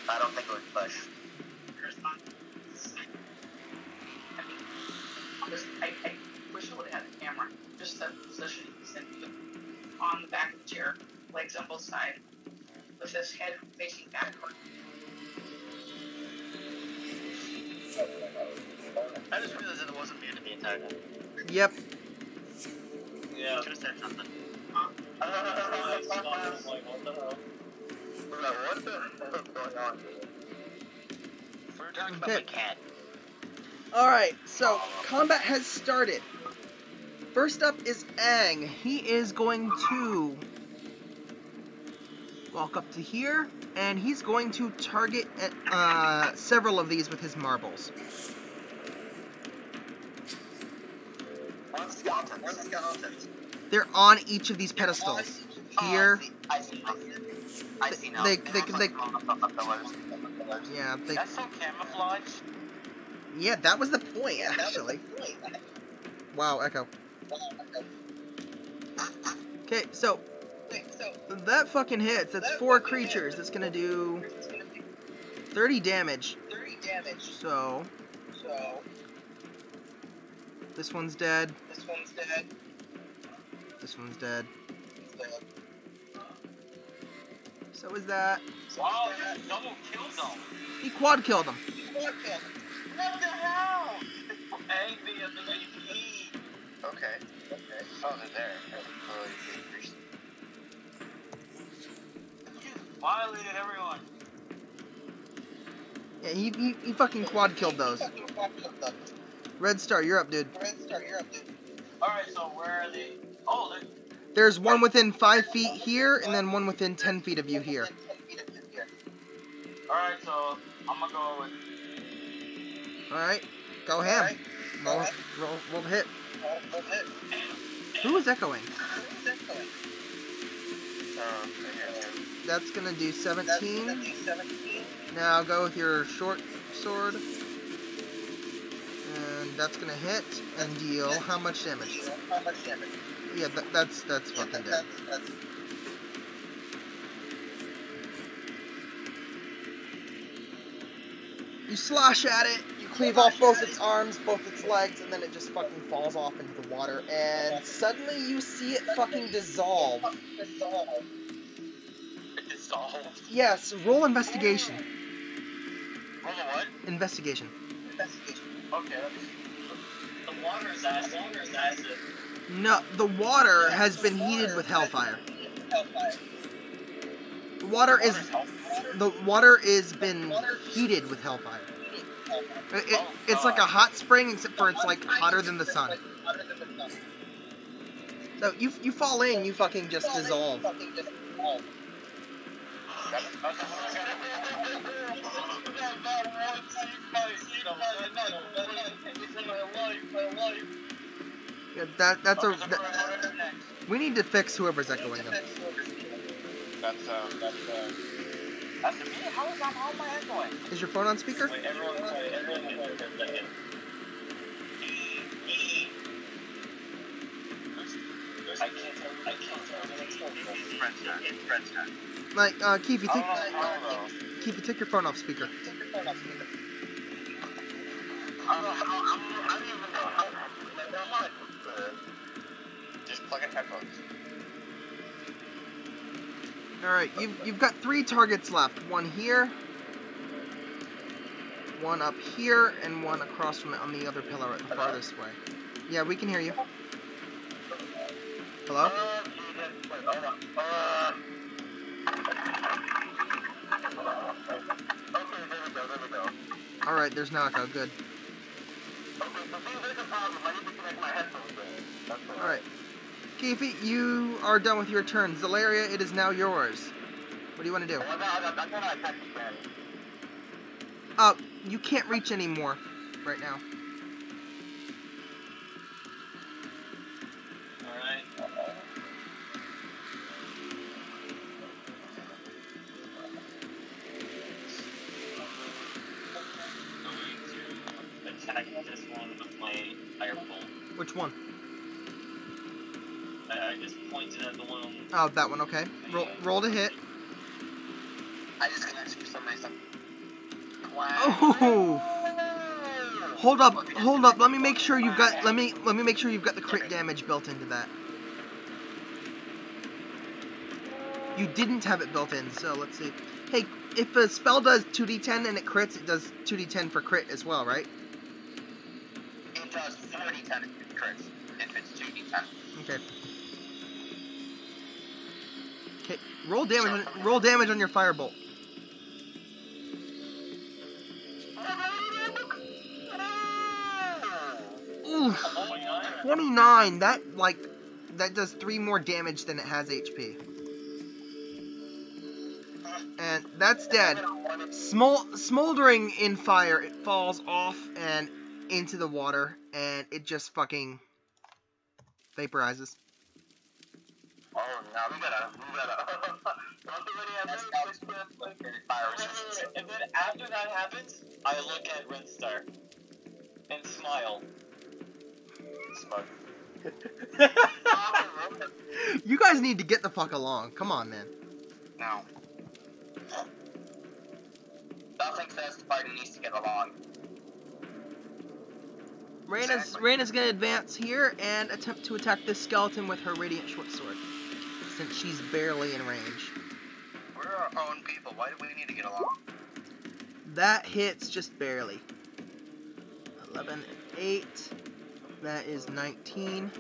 I don't think it would push. I wish I would have had a camera. Just that position on the back of the chair, legs on both sides, with his head facing backward. I just realized that it wasn't muted the entire time. Yep. Yeah. Should have said something. I was like, what the hell? What the hell is going on? We were talking about Okay. my cat. Alright, so combat has started. First up is Aang. He is going to walk up to here, and he's going to target several of these with his marbles. One skeleton. They're on each of these pedestals. Here, I see now. They- Pillars. yeah, That's so camouflage. yeah, that was the point, actually. Wow, echo. Okay, so that fucking hits. That's 4 creatures. That's gonna do 30 damage. So this one's dead. This one's dead. So is that. Wow, you double killed them. He quad killed him. What the hell? A, B, and the E. Okay. Oh, they're there. Oh, you You violated everyone. Yeah, he fucking quad killed those. Red Star, you're up, dude. Alright, so where are they? Oh, they're... There's one within 5 feet here, and then one within 10 feet of you here. Alright, so I'm gonna go with... Alright, go ham. Roll the hit. Who is echoing? That's gonna do 17. Now go with your short sword. And that's gonna hit and deal how much damage? Yeah, that's fucking dead. You slash at it, you cleave off both its arms, both its legs, and then it just fucking falls off into the water, and suddenly you see it fucking dissolve. It dissolved. Yes, roll investigation. Roll a what? Investigation. Okay. The water is acid. No, the water has been heated with hellfire. The water is been heated with hellfire. It's like a hot spring, except for it's like hotter than the sun. So you fall in, you fucking just dissolve. Yeah, that's we need to fix whoever's echoing them. That's That's me? How am I echoing? Is your phone on speaker? Wait, everyone for a second. I can't tell. Like, Keith, you take your phone off speaker. just plug in headphones. Alright, you've got 3 targets left. One here, one up here, and one across from it on the other pillar at the farthest way. Yeah, we can hear you. Hello? Alright, there's no echo. Good. Alright. Keefe, you are done with your turn. Zalaria, it is now yours. What do you want to do? You can't reach anymore right now. Alright. I'm going to attack this one with my firebolt. Which one? I just pointed at the one. Oh, that one, okay. Roll to hit. I just connected for some reason. Wow. Oh! Hold up. Let me make sure you've got let me make sure you've got the crit damage built into that. You didn't have it built in, so let's see. Hey, if a spell does 2d10 and it crits, it does 2d10 for crit as well, right? It does 4d10 if it crits, if it's 2d10. Okay. Okay, roll damage on your firebolt. Oof. 29. That does 3 more damage than it has HP. And that's dead. Smoldering in fire, it falls off and into the water, and it just fucking vaporizes. Oh, now we gotta. And then after that happens, I look at Red Star and smile. Smug. You guys need to get the fuck along. Come on, man. No. Nothing says the party needs to get along. Raina's gonna advance here and attempt to attack this skeleton with her radiant short sword, since she's barely in range. We're our own people. Why do we need to get along? That hits just barely. 11 and 8. That is 19.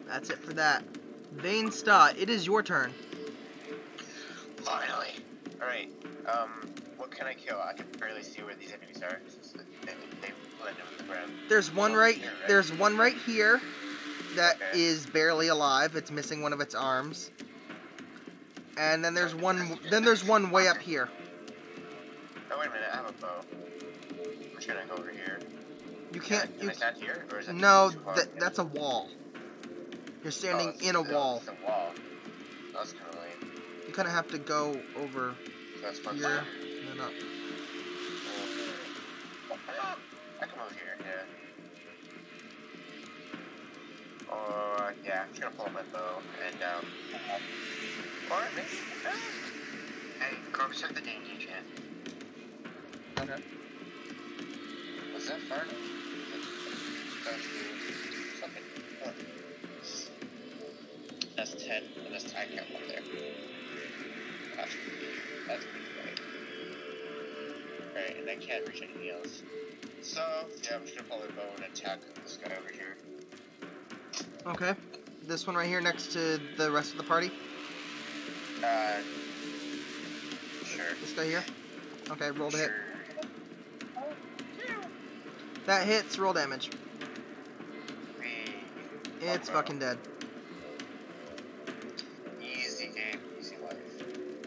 That's it for that. Vane Stott, it is your turn. Finally. Alright, what can I kill? I can barely see where these enemies are. They blend in with the ground. There's one Here, right. right? There's one right here that Okay. is barely alive. It's missing one of its arms. And then there's one. Then there's one way up here. Oh, wait a minute, I have a bow. I'm just gonna go over here. You can't. Can I stand here? Or is it No, too far? that's a wall. You're standing Oh, in a wall. It's a wall. That's kind of lame. You kind of have to go over That's what here and then up. I come over here, yeah. Or, yeah, I'm just gonna pull out my bow and, or maybe, Hey, Corpse, check the danger chat. okay. Was that far enough? Something. Oh. That's 10, and that's I can't up there. That's pretty great. Alright, and I can't reach anything else. So, yeah, I'm just gonna pull my bow and attack this guy over here. Okay. This one right here next to the rest of the party. Sure. This guy here. Okay, roll to hit. Sure. That hits. Roll damage. The It's fucking dead. easy game, easy life.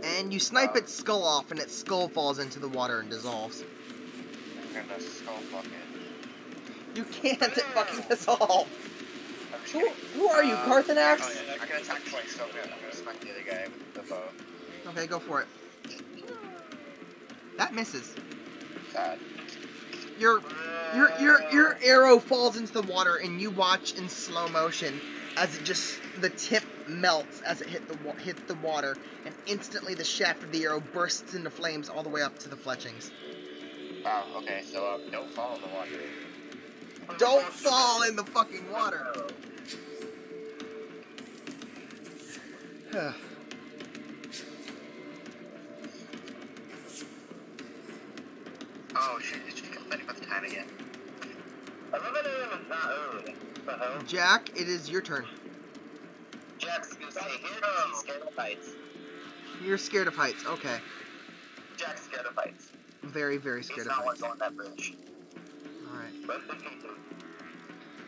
And you snipe its skull off, and its skull falls into the water and dissolves. I'm gonna skull fuck it. You can't fucking dissolve. I'm just Who, kidding. who are you, Carthanax? Oh, yeah, I can attack twice, so I'm gonna smack the other guy with the bow. Okay, go for it. That misses. Sad. Your arrow falls into the water, and you watch in slow motion as it just the tip melts as it hits the water, and instantly the shaft of the arrow bursts into flames all the way up to the fletchings. Wow, okay, so don't fall in the water. Don't fall in the fucking water. Oh shit, it's just complaining about the time again. 11 a.m. is not early. What the hell? Jack, it is your turn. Jack's gonna say, He's scared of heights. You're scared of heights. Okay. Jack's scared of heights. Very, very He's scared of not one heights. going that bridge. Alright.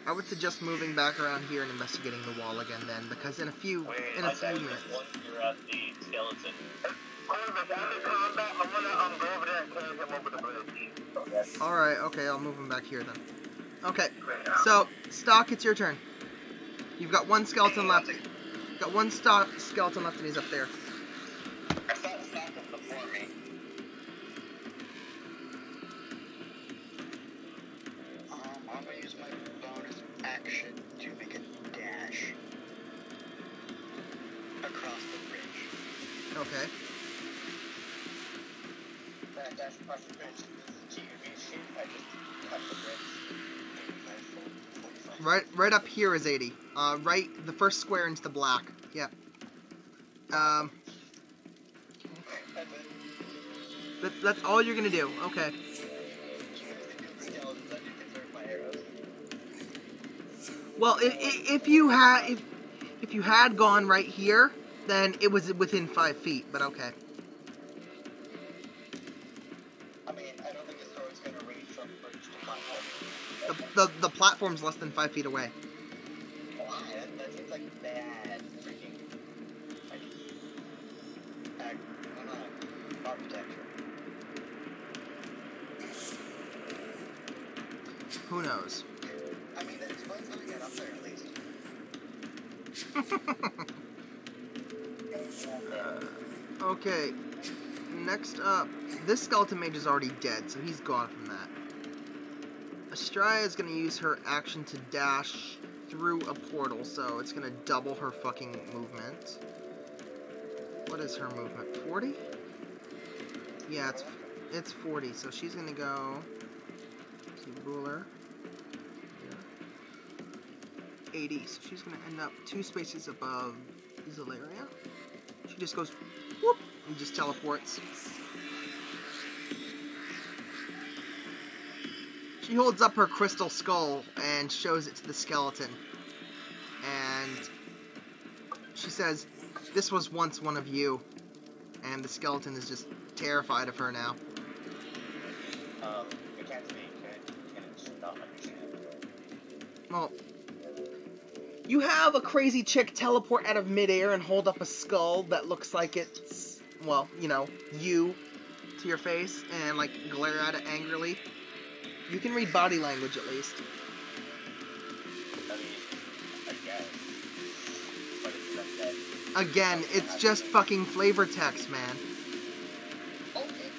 I would suggest moving back around here and investigating the wall again then, because in a few Wait, minutes. once you're at the skeleton. Alright, okay, I'll move him back here then. Okay, so, Stock, it's your turn. You've got one skeleton left. Got one skeleton left and he's up there. I saw the stock before me. I'm gonna use my bonus action to make a dash across the bridge. Okay. That dash across the bridge. This is GUV shape. I just cut the bridge. 45. Right up here is 80. Right, the first square into the black. Yep. That's all you're gonna do. Okay. Well, if you had gone right here, then it was within 5 feet. But okay. I mean, I don't think a sword's gonna reach from bridge to platform. The platform's less than 5 feet away. Why? That seems like bad freaking architecture. Who knows? I mean, that explains how to get up there at least. Okay. Next up, this skeleton mage is already dead, so he's gone from that. Astraea is going to use her action to dash through a portal, so it's going to double her fucking movement. What is her movement? 40? Yeah, it's 40, so she's going to go to ruler. Here. 80, so she's going to end up 2 spaces above Zalaria. She just goes whoop and just teleports. She holds up her crystal skull and shows it to the skeleton. And she says, "This was once one of you." And the skeleton is just terrified of her now. It can't speak. It can not understand. Well, you have a crazy chick teleport out of midair and hold up a skull that looks like it's, well, you know, you to your face and, like, glare at it angrily. You can read body language at least. I mean, I guess. But it's not that. Again, it's just fucking flavor text, man. Okay.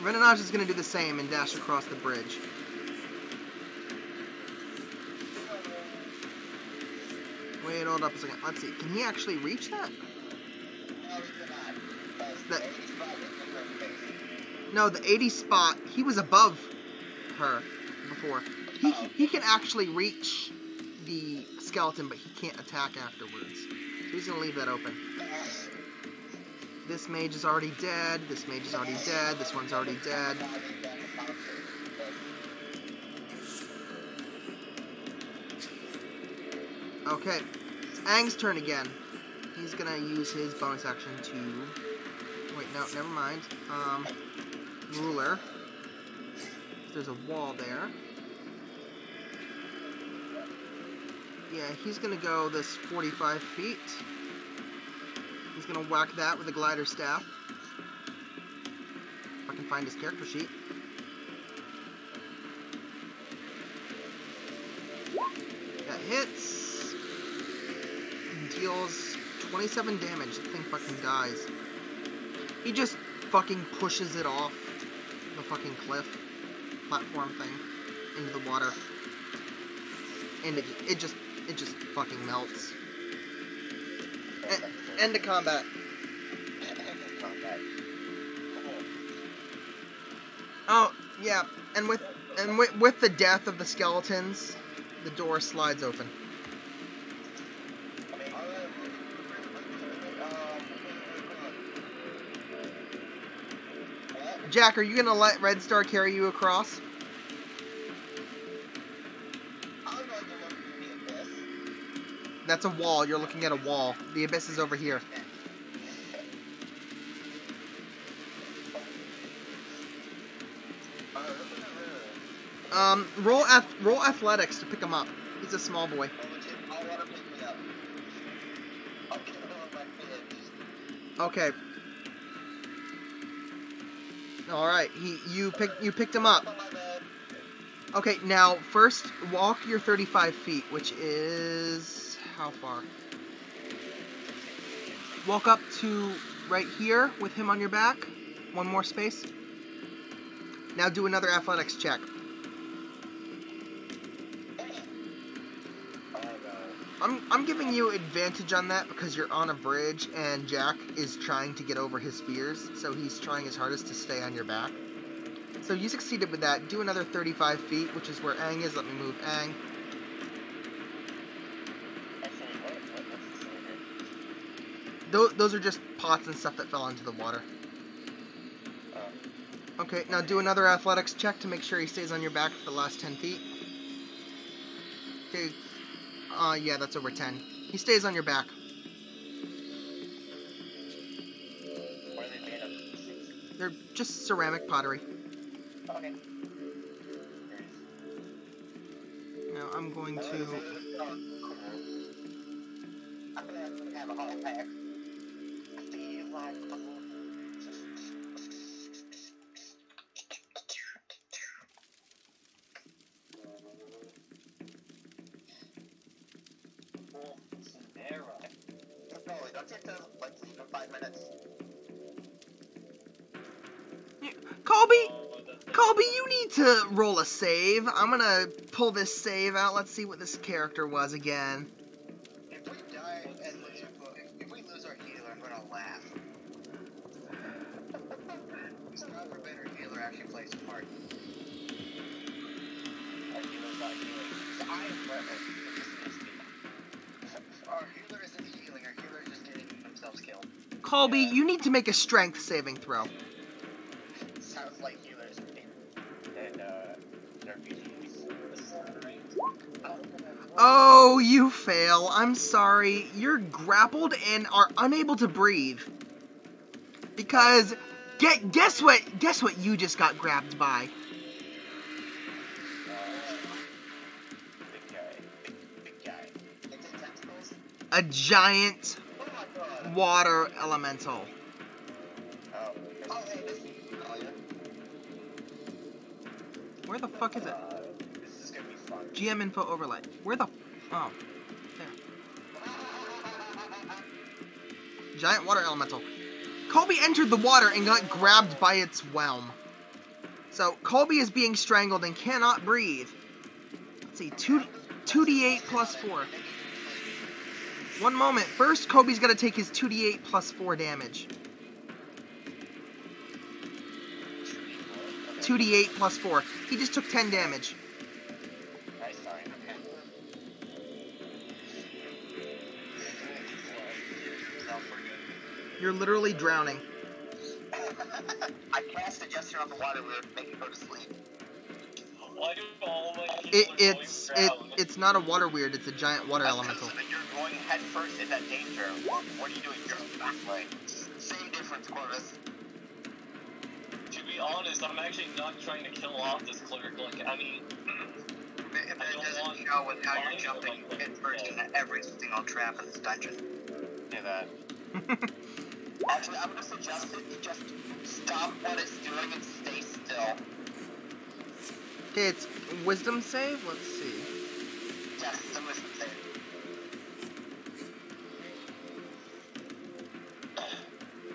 Renanage is gonna do the same and dash across the bridge. Wait, hold up a second. Let's see. Can he actually reach that? No, he cannot. That- The 80 spot was in her face. No, the 80 spot, he was above her before. He can actually reach the skeleton, but he can't attack afterwards. So he's gonna leave that open. This mage is already dead. This mage is already dead. This one's already dead. Okay, it's Aang's turn again. He's gonna use his bonus action to... Wait, no, never mind. Ruler. There's a wall there. Yeah, he's gonna go this 45 feet. He's gonna whack that with a glider staff. If I can find his character sheet. That hits. Deals 27 damage. That thing fucking dies. He just fucking pushes it off the fucking cliff platform thing into the water. And it just fucking melts. End of combat. Oh, yeah, and with the death of the skeletons, the door slides open. Jack, are you gonna let Red Star carry you across? That's a wall. You're looking at a wall. The abyss is over here. Roll athletics to pick him up. He's a small boy. Okay. All right. You picked him up. Okay. Now first walk your 35 feet, which is how far? Walk up to right here with him on your back. One more space. Now do another athletics check. I'm giving you advantage on that because you're on a bridge and Jack is trying to get over his fears, so he's trying his hardest to stay on your back. So you succeeded with that. Do another 35 feet, which is where Aang is. Let me move Aang. Those are just pots and stuff that fell into the water. Okay, now do another athletics check to make sure he stays on your back for the last 10 feet. Okay. Yeah, that's over 10. He stays on your back. What are they made of? They're just ceramic pottery. Okay. Now I'm going to... I'm gonna have a heart attack. I feel like don't you have to like leave in 5 minutes? Colby, you need to roll a save. I'm gonna pull this save out. Let's see what this character was again. If we die and if we lose our healer, I'm gonna laugh. Stronger, better healer actually plays a part. Our healer's not healing. So I am Our healer isn't healing, our healer is just getting themselves killed. Colby, you need to make a strength saving throw. Sounds like healers and RPGs. Oh, you fail. I'm sorry. You're grappled and are unable to breathe. Because guess what you just got grabbed by? Big guy. It's in tentacles. A giant Oh my god. water elemental. Oh, Oh, hey, this is familiar. Where the fuck is it? this is gonna be fun. GM info overlay. Where the... Oh. There. Giant water elemental. Colby entered the water and got grabbed by its whelm. So, Colby is being strangled and cannot breathe. Let's see, 2d8 plus 4. One moment. First, Colby's got to take his 2d8 plus 4 damage. 2d8 plus 4. He just took 10 damage. Nice sign. You're literally drowning. I casted yesterday on the water weird to make it go to sleep. Why do all my healers always drown? It's not a water weird, it's a giant water That's elemental. because you're going head first in that danger. What are you doing? You're backlight. Same difference, Corvus. To be honest, I'm actually not trying to kill off this cleric. Like, I mean, If it doesn't know with how you're jumping head first into every single trap in this dungeon. Yeah, that. Actually, I would have suggested you just stop what it's doing and stay still. Okay, it's wisdom save? Let's see. Yes, it's a wisdom save.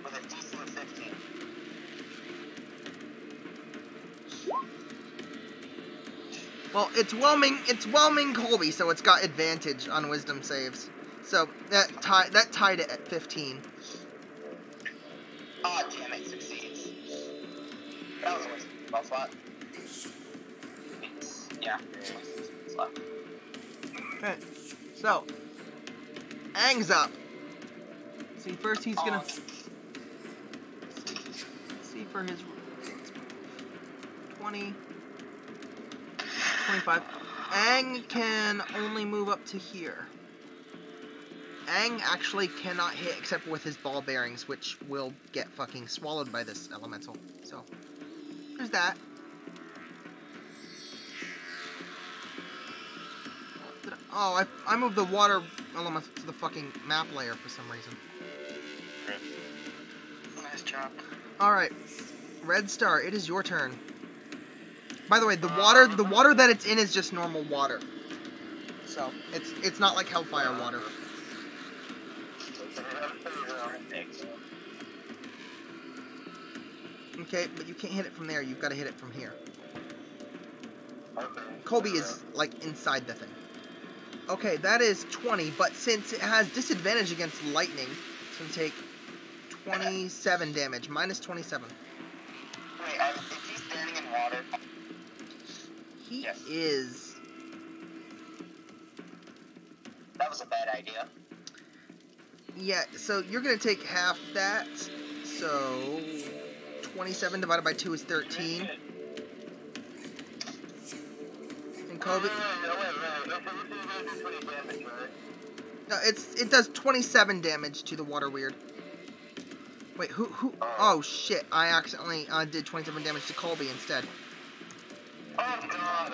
With a DC of 15. Well, it's whelming Colby, so it's got advantage on wisdom saves. So that tied it at 15. Oh, damn it, succeeds. That was a wisdom spot. Yeah. Okay, so Aang's up. See, first he's gonna see for his 20, 25. Aang can only move up to here. Aang actually cannot hit except with his ball bearings, which will get fucking swallowed by this elemental. So there's that. Oh, I moved the water element to the fucking map layer for some reason. Nice job. Alright. Red Star, it is your turn. By the way, the water that it's in is just normal water. So, it's not like Hellfire water. Okay, but you can't hit it from there, you've got to hit it from here. Colby is, like, inside the thing. Okay, that is 20, but since it has disadvantage against lightning, it's going to take 27 damage, minus 27. Wait, is he standing in water? He is. That was a bad idea. Yeah, so you're going to take half that, so 27 divided by 2 is 13. And Colby... No, it does 27 damage to the water weird. Wait, who? Oh shit! I accidentally did 27 damage to Colby instead. Oh god!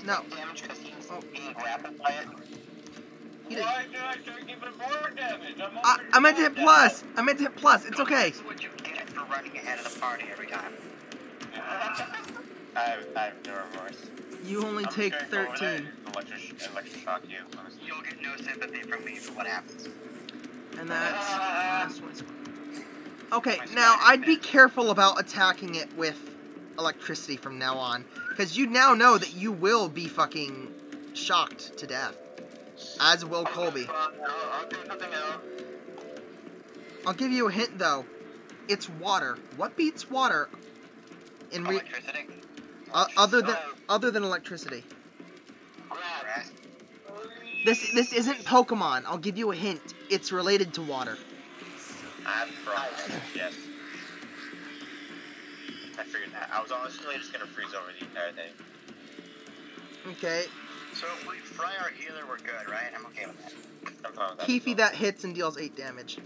No. Damage because he's being grappled by it. why did I take even more damage? I meant to hit plus. I meant to hit plus. It's okay. That's what you get for running ahead of the party every time. I have no remorse. You only take 13. Electroshock you. You'll get no sympathy from me for what happens. And that's... Okay, now I'd be careful about attacking it with electricity from now on. Because you now know that you will be fucking shocked to death. As will Colby. I'll do something else. I'll give you a hint though. It's water. What beats water? Electricity. Other than electricity. Grass. This isn't Pokemon. I'll give you a hint. It's related to water. I'm frost. Yes. I figured that. I was honestly just gonna freeze over the entire thing. Okay. So if we fry our healer, we're good, right? I'm okay with that. I'm fine with that. Keefy, that hits and deals 8 damage.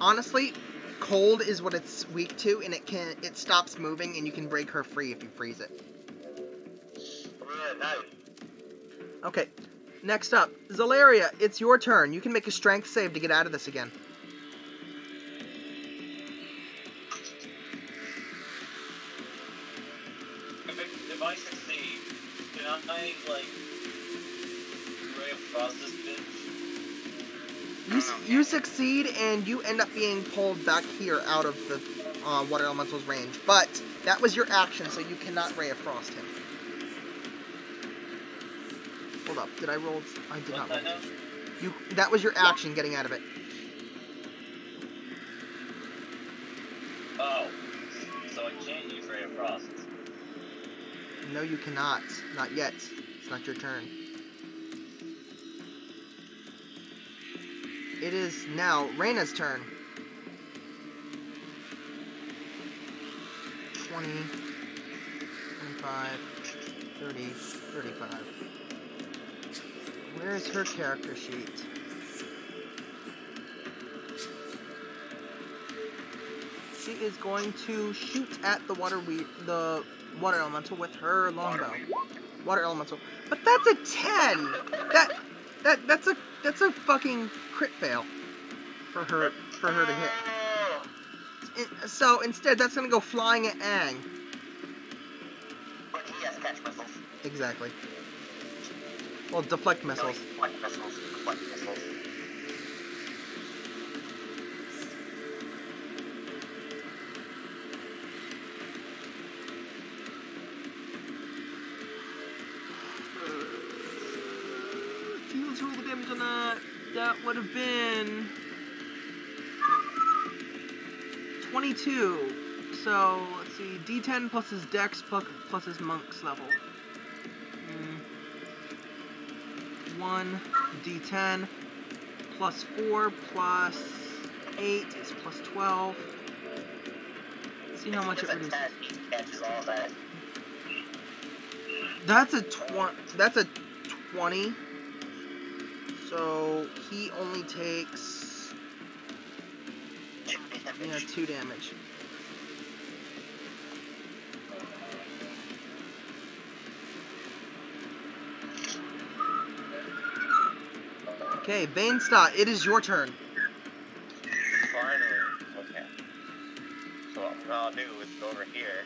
Honestly, cold is what it's weak to, and it stops moving, and you can break her free if you freeze it. Yeah, nice. Okay. Next up, Zalaria, it's your turn. You can make a strength save to get out of this again. If I succeed, can I, like, Ray of Frost this bitch? You succeed, and you end up being pulled back here out of the Water Elemental's range. But that was your action, so you cannot Ray of Frost him. Hold up, did I roll? I did not roll. That was your action, getting out of it. Oh, so I can't use Ray of Frost. No, you cannot. Not yet. It's not your turn. It is now Reyna's turn. 20, 25, 30, 35. Where is her character sheet? She is going to shoot at the water elemental with her longbow. Water elemental. But that's a 10. That's a fucking crit fail for her to hit. So instead, that's gonna go flying at Aang. But he has catch missiles. Exactly. Well, deflect missiles. Deflect missiles. Deflect missiles. Let's roll the damage on that. That would have been 22. So let's see, D10 plus his Dex plus his Monk's level. 1 D10 plus 4 plus 8 is plus 12. Let's see how much it reduces. That's a 20. So he only takes 2 damage. Okay, Banestot, it is your turn. Finally. Okay. So what I'll do is go over here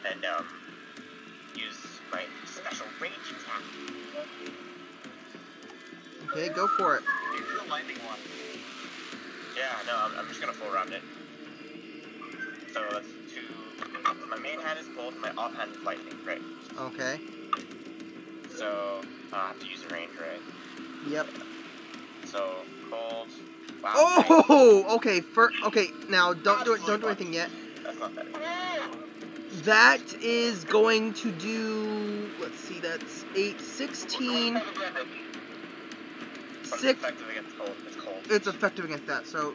and use my special range attack. Okay, go for it. You do the lightning one. Yeah, no, I'm just gonna full round it. So that's 2. My main hand is cold, my off hand is lightning, right? Okay. So I have to use a range, right? Yep. So cold. Wow. Oh, okay. Okay. Now don't do anything yet. That's not bad. That is going to do. Let's see. That's 8, 16. But it's 6. effective against cold. It's cold. It's effective against that. So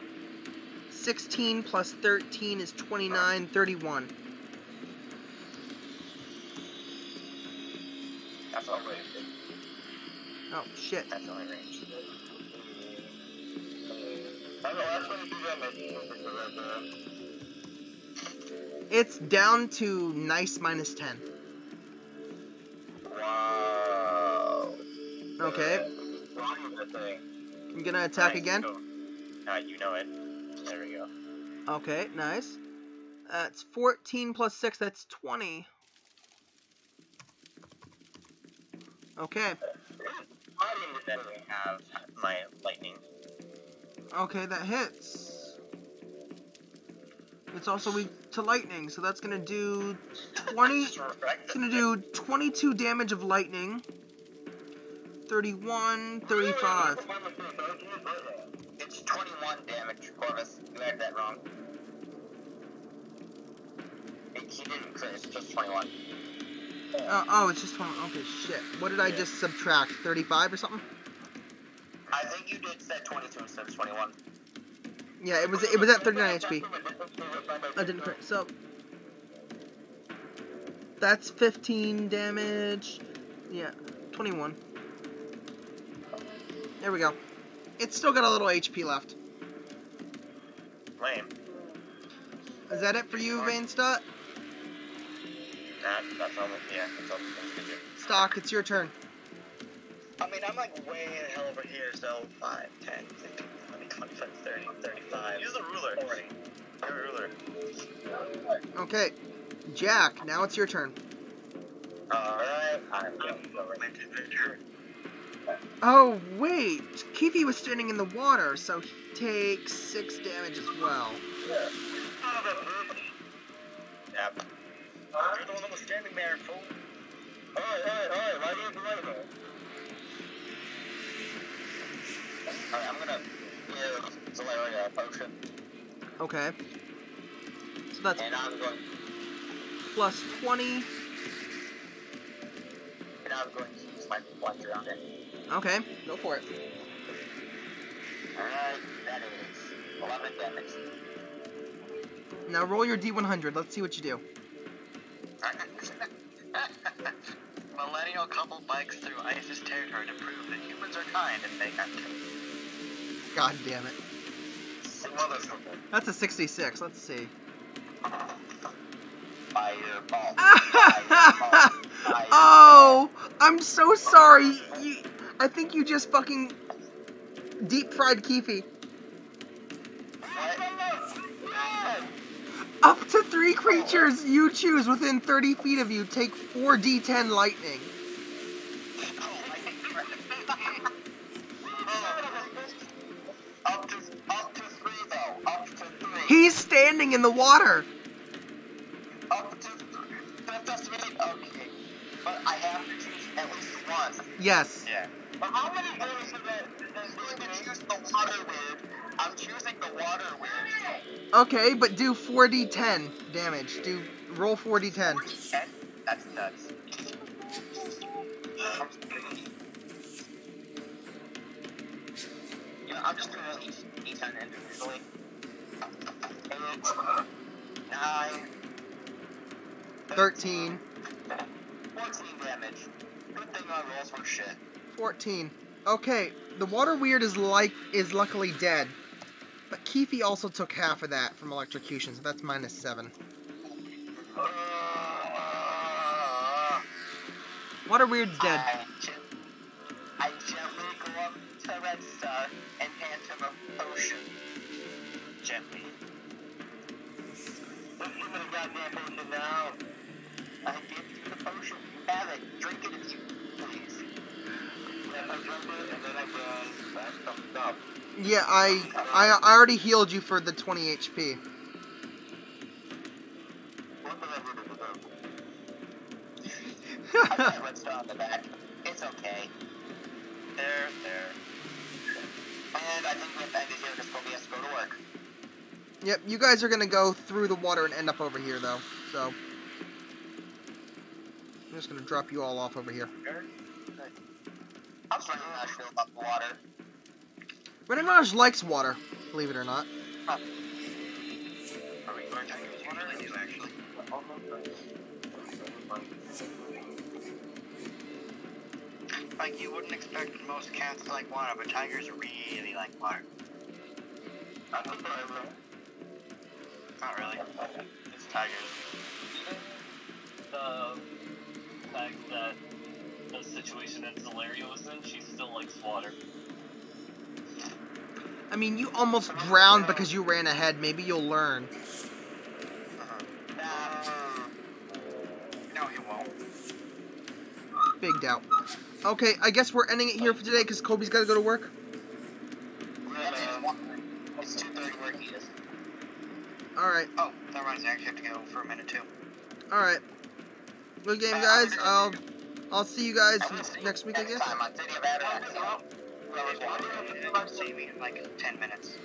16 plus 13 is 29, 31. That's all right. Oh shit. That's the only range. It's down to nice minus 10. Wow. Okay. I'm gonna attack again. You know it. There we go. Okay, nice. That's 14 plus 6, that's 20. Okay. Then we have my lightning. Okay, that hits. It's also weak to lightning, so that's gonna do 20. It's gonna do 22 damage of lightning. 31, 35. It's 21 damage, Corvus. You had that wrong. He didn't crit, it's just 21. Oh, it's just 20. Okay, shit. What did I just subtract? 35 or something? I think you did set 22 instead of 21. Yeah, it was at 39 HP. I didn't crit. So that's 15 damage. Yeah, 21. There we go. It's still got a little HP left. Lame. Is that it for you, Vainstot? That's all. Yeah, that's all. Stock, it's your turn. I mean, I'm like way the hell over here, so 5, 10, 15, 20, 25, 30, 35. Use the ruler. 40. Use the ruler. Okay, Jack, now it's your turn. Alright, I'm going to go right into the turn. Oh, wait. Kiwi was standing in the water, so he takes 6 damage as well. Yep. You're the one that was standing there, fool. Alright, why do you have the rifle? Alright, I'm gonna give Zalaria a potion. Okay. So that's And I'm going... plus 20. And I'm going to use my plunger on it. Okay, go for it. Alright, that is 11 damage. Now roll your D100. Let's see what you do. Millennial couple bikes through ISIS territory to prove that humans are kind and they aren't. God damn it. Motherfucker. That's a 66. Let's see. Fireball. Oh, I'm so sorry. I think you just fucking deep fried Keefe. Up to 3 creatures you choose within 30 feet of you take 4d10 lightning. Up to 3 though. Up to 3. He's standing in the water. Up to 3. That's 3. Okay. But I have to choose at least one. Yes. Yeah. But how many ways is that? I'm going to choose the water weird. I'm choosing the water weird. Okay, but do 4d10 damage. Roll 4d10. 10? That's nuts. You know, I'm just gonna each D10 individually. 8, 9, 13. 14 damage. Good thing my rolls were shit. 14. Okay, the water weird is luckily dead. But Keefe also took half of that from electrocution, so that's -7. Water weird's dead. I gently go up to Red Star and hand him a potion. Gently. Give me the goddamn potion now. I give you the potion. You have it. Drink it if you please. And I drink it, and then I go back up. Yeah, I already healed you for the 20 HP. What did I do to the I got Red Star on the back. It's okay. There. And I think we're back to here because Kobe has to go to work. Yep, you guys are gonna go through the water and end up over here, though. So I'm just gonna drop you all off over here. I'm starting to feel about the water. Renamage likes water, believe it or not. Huh. Are we going to use water? I do, actually. Like, you wouldn't expect most cats to like water, but tigers really like water. Not really. It's tigers. The fact that the situation that Zalaria was in, she still likes water. I mean, you almost drowned because you ran ahead. Maybe you'll learn. No, you won't. Big doubt. Okay, I guess we're ending it here for today because Kobe's got to go to work. It's 2:30 where he is. Alright. Oh, that reminds me, I actually have to go for a minute too. Alright. Good game, guys. I'll see you guys next week, I guess. Next time on City of Ataraxia. See you in like 10 minutes.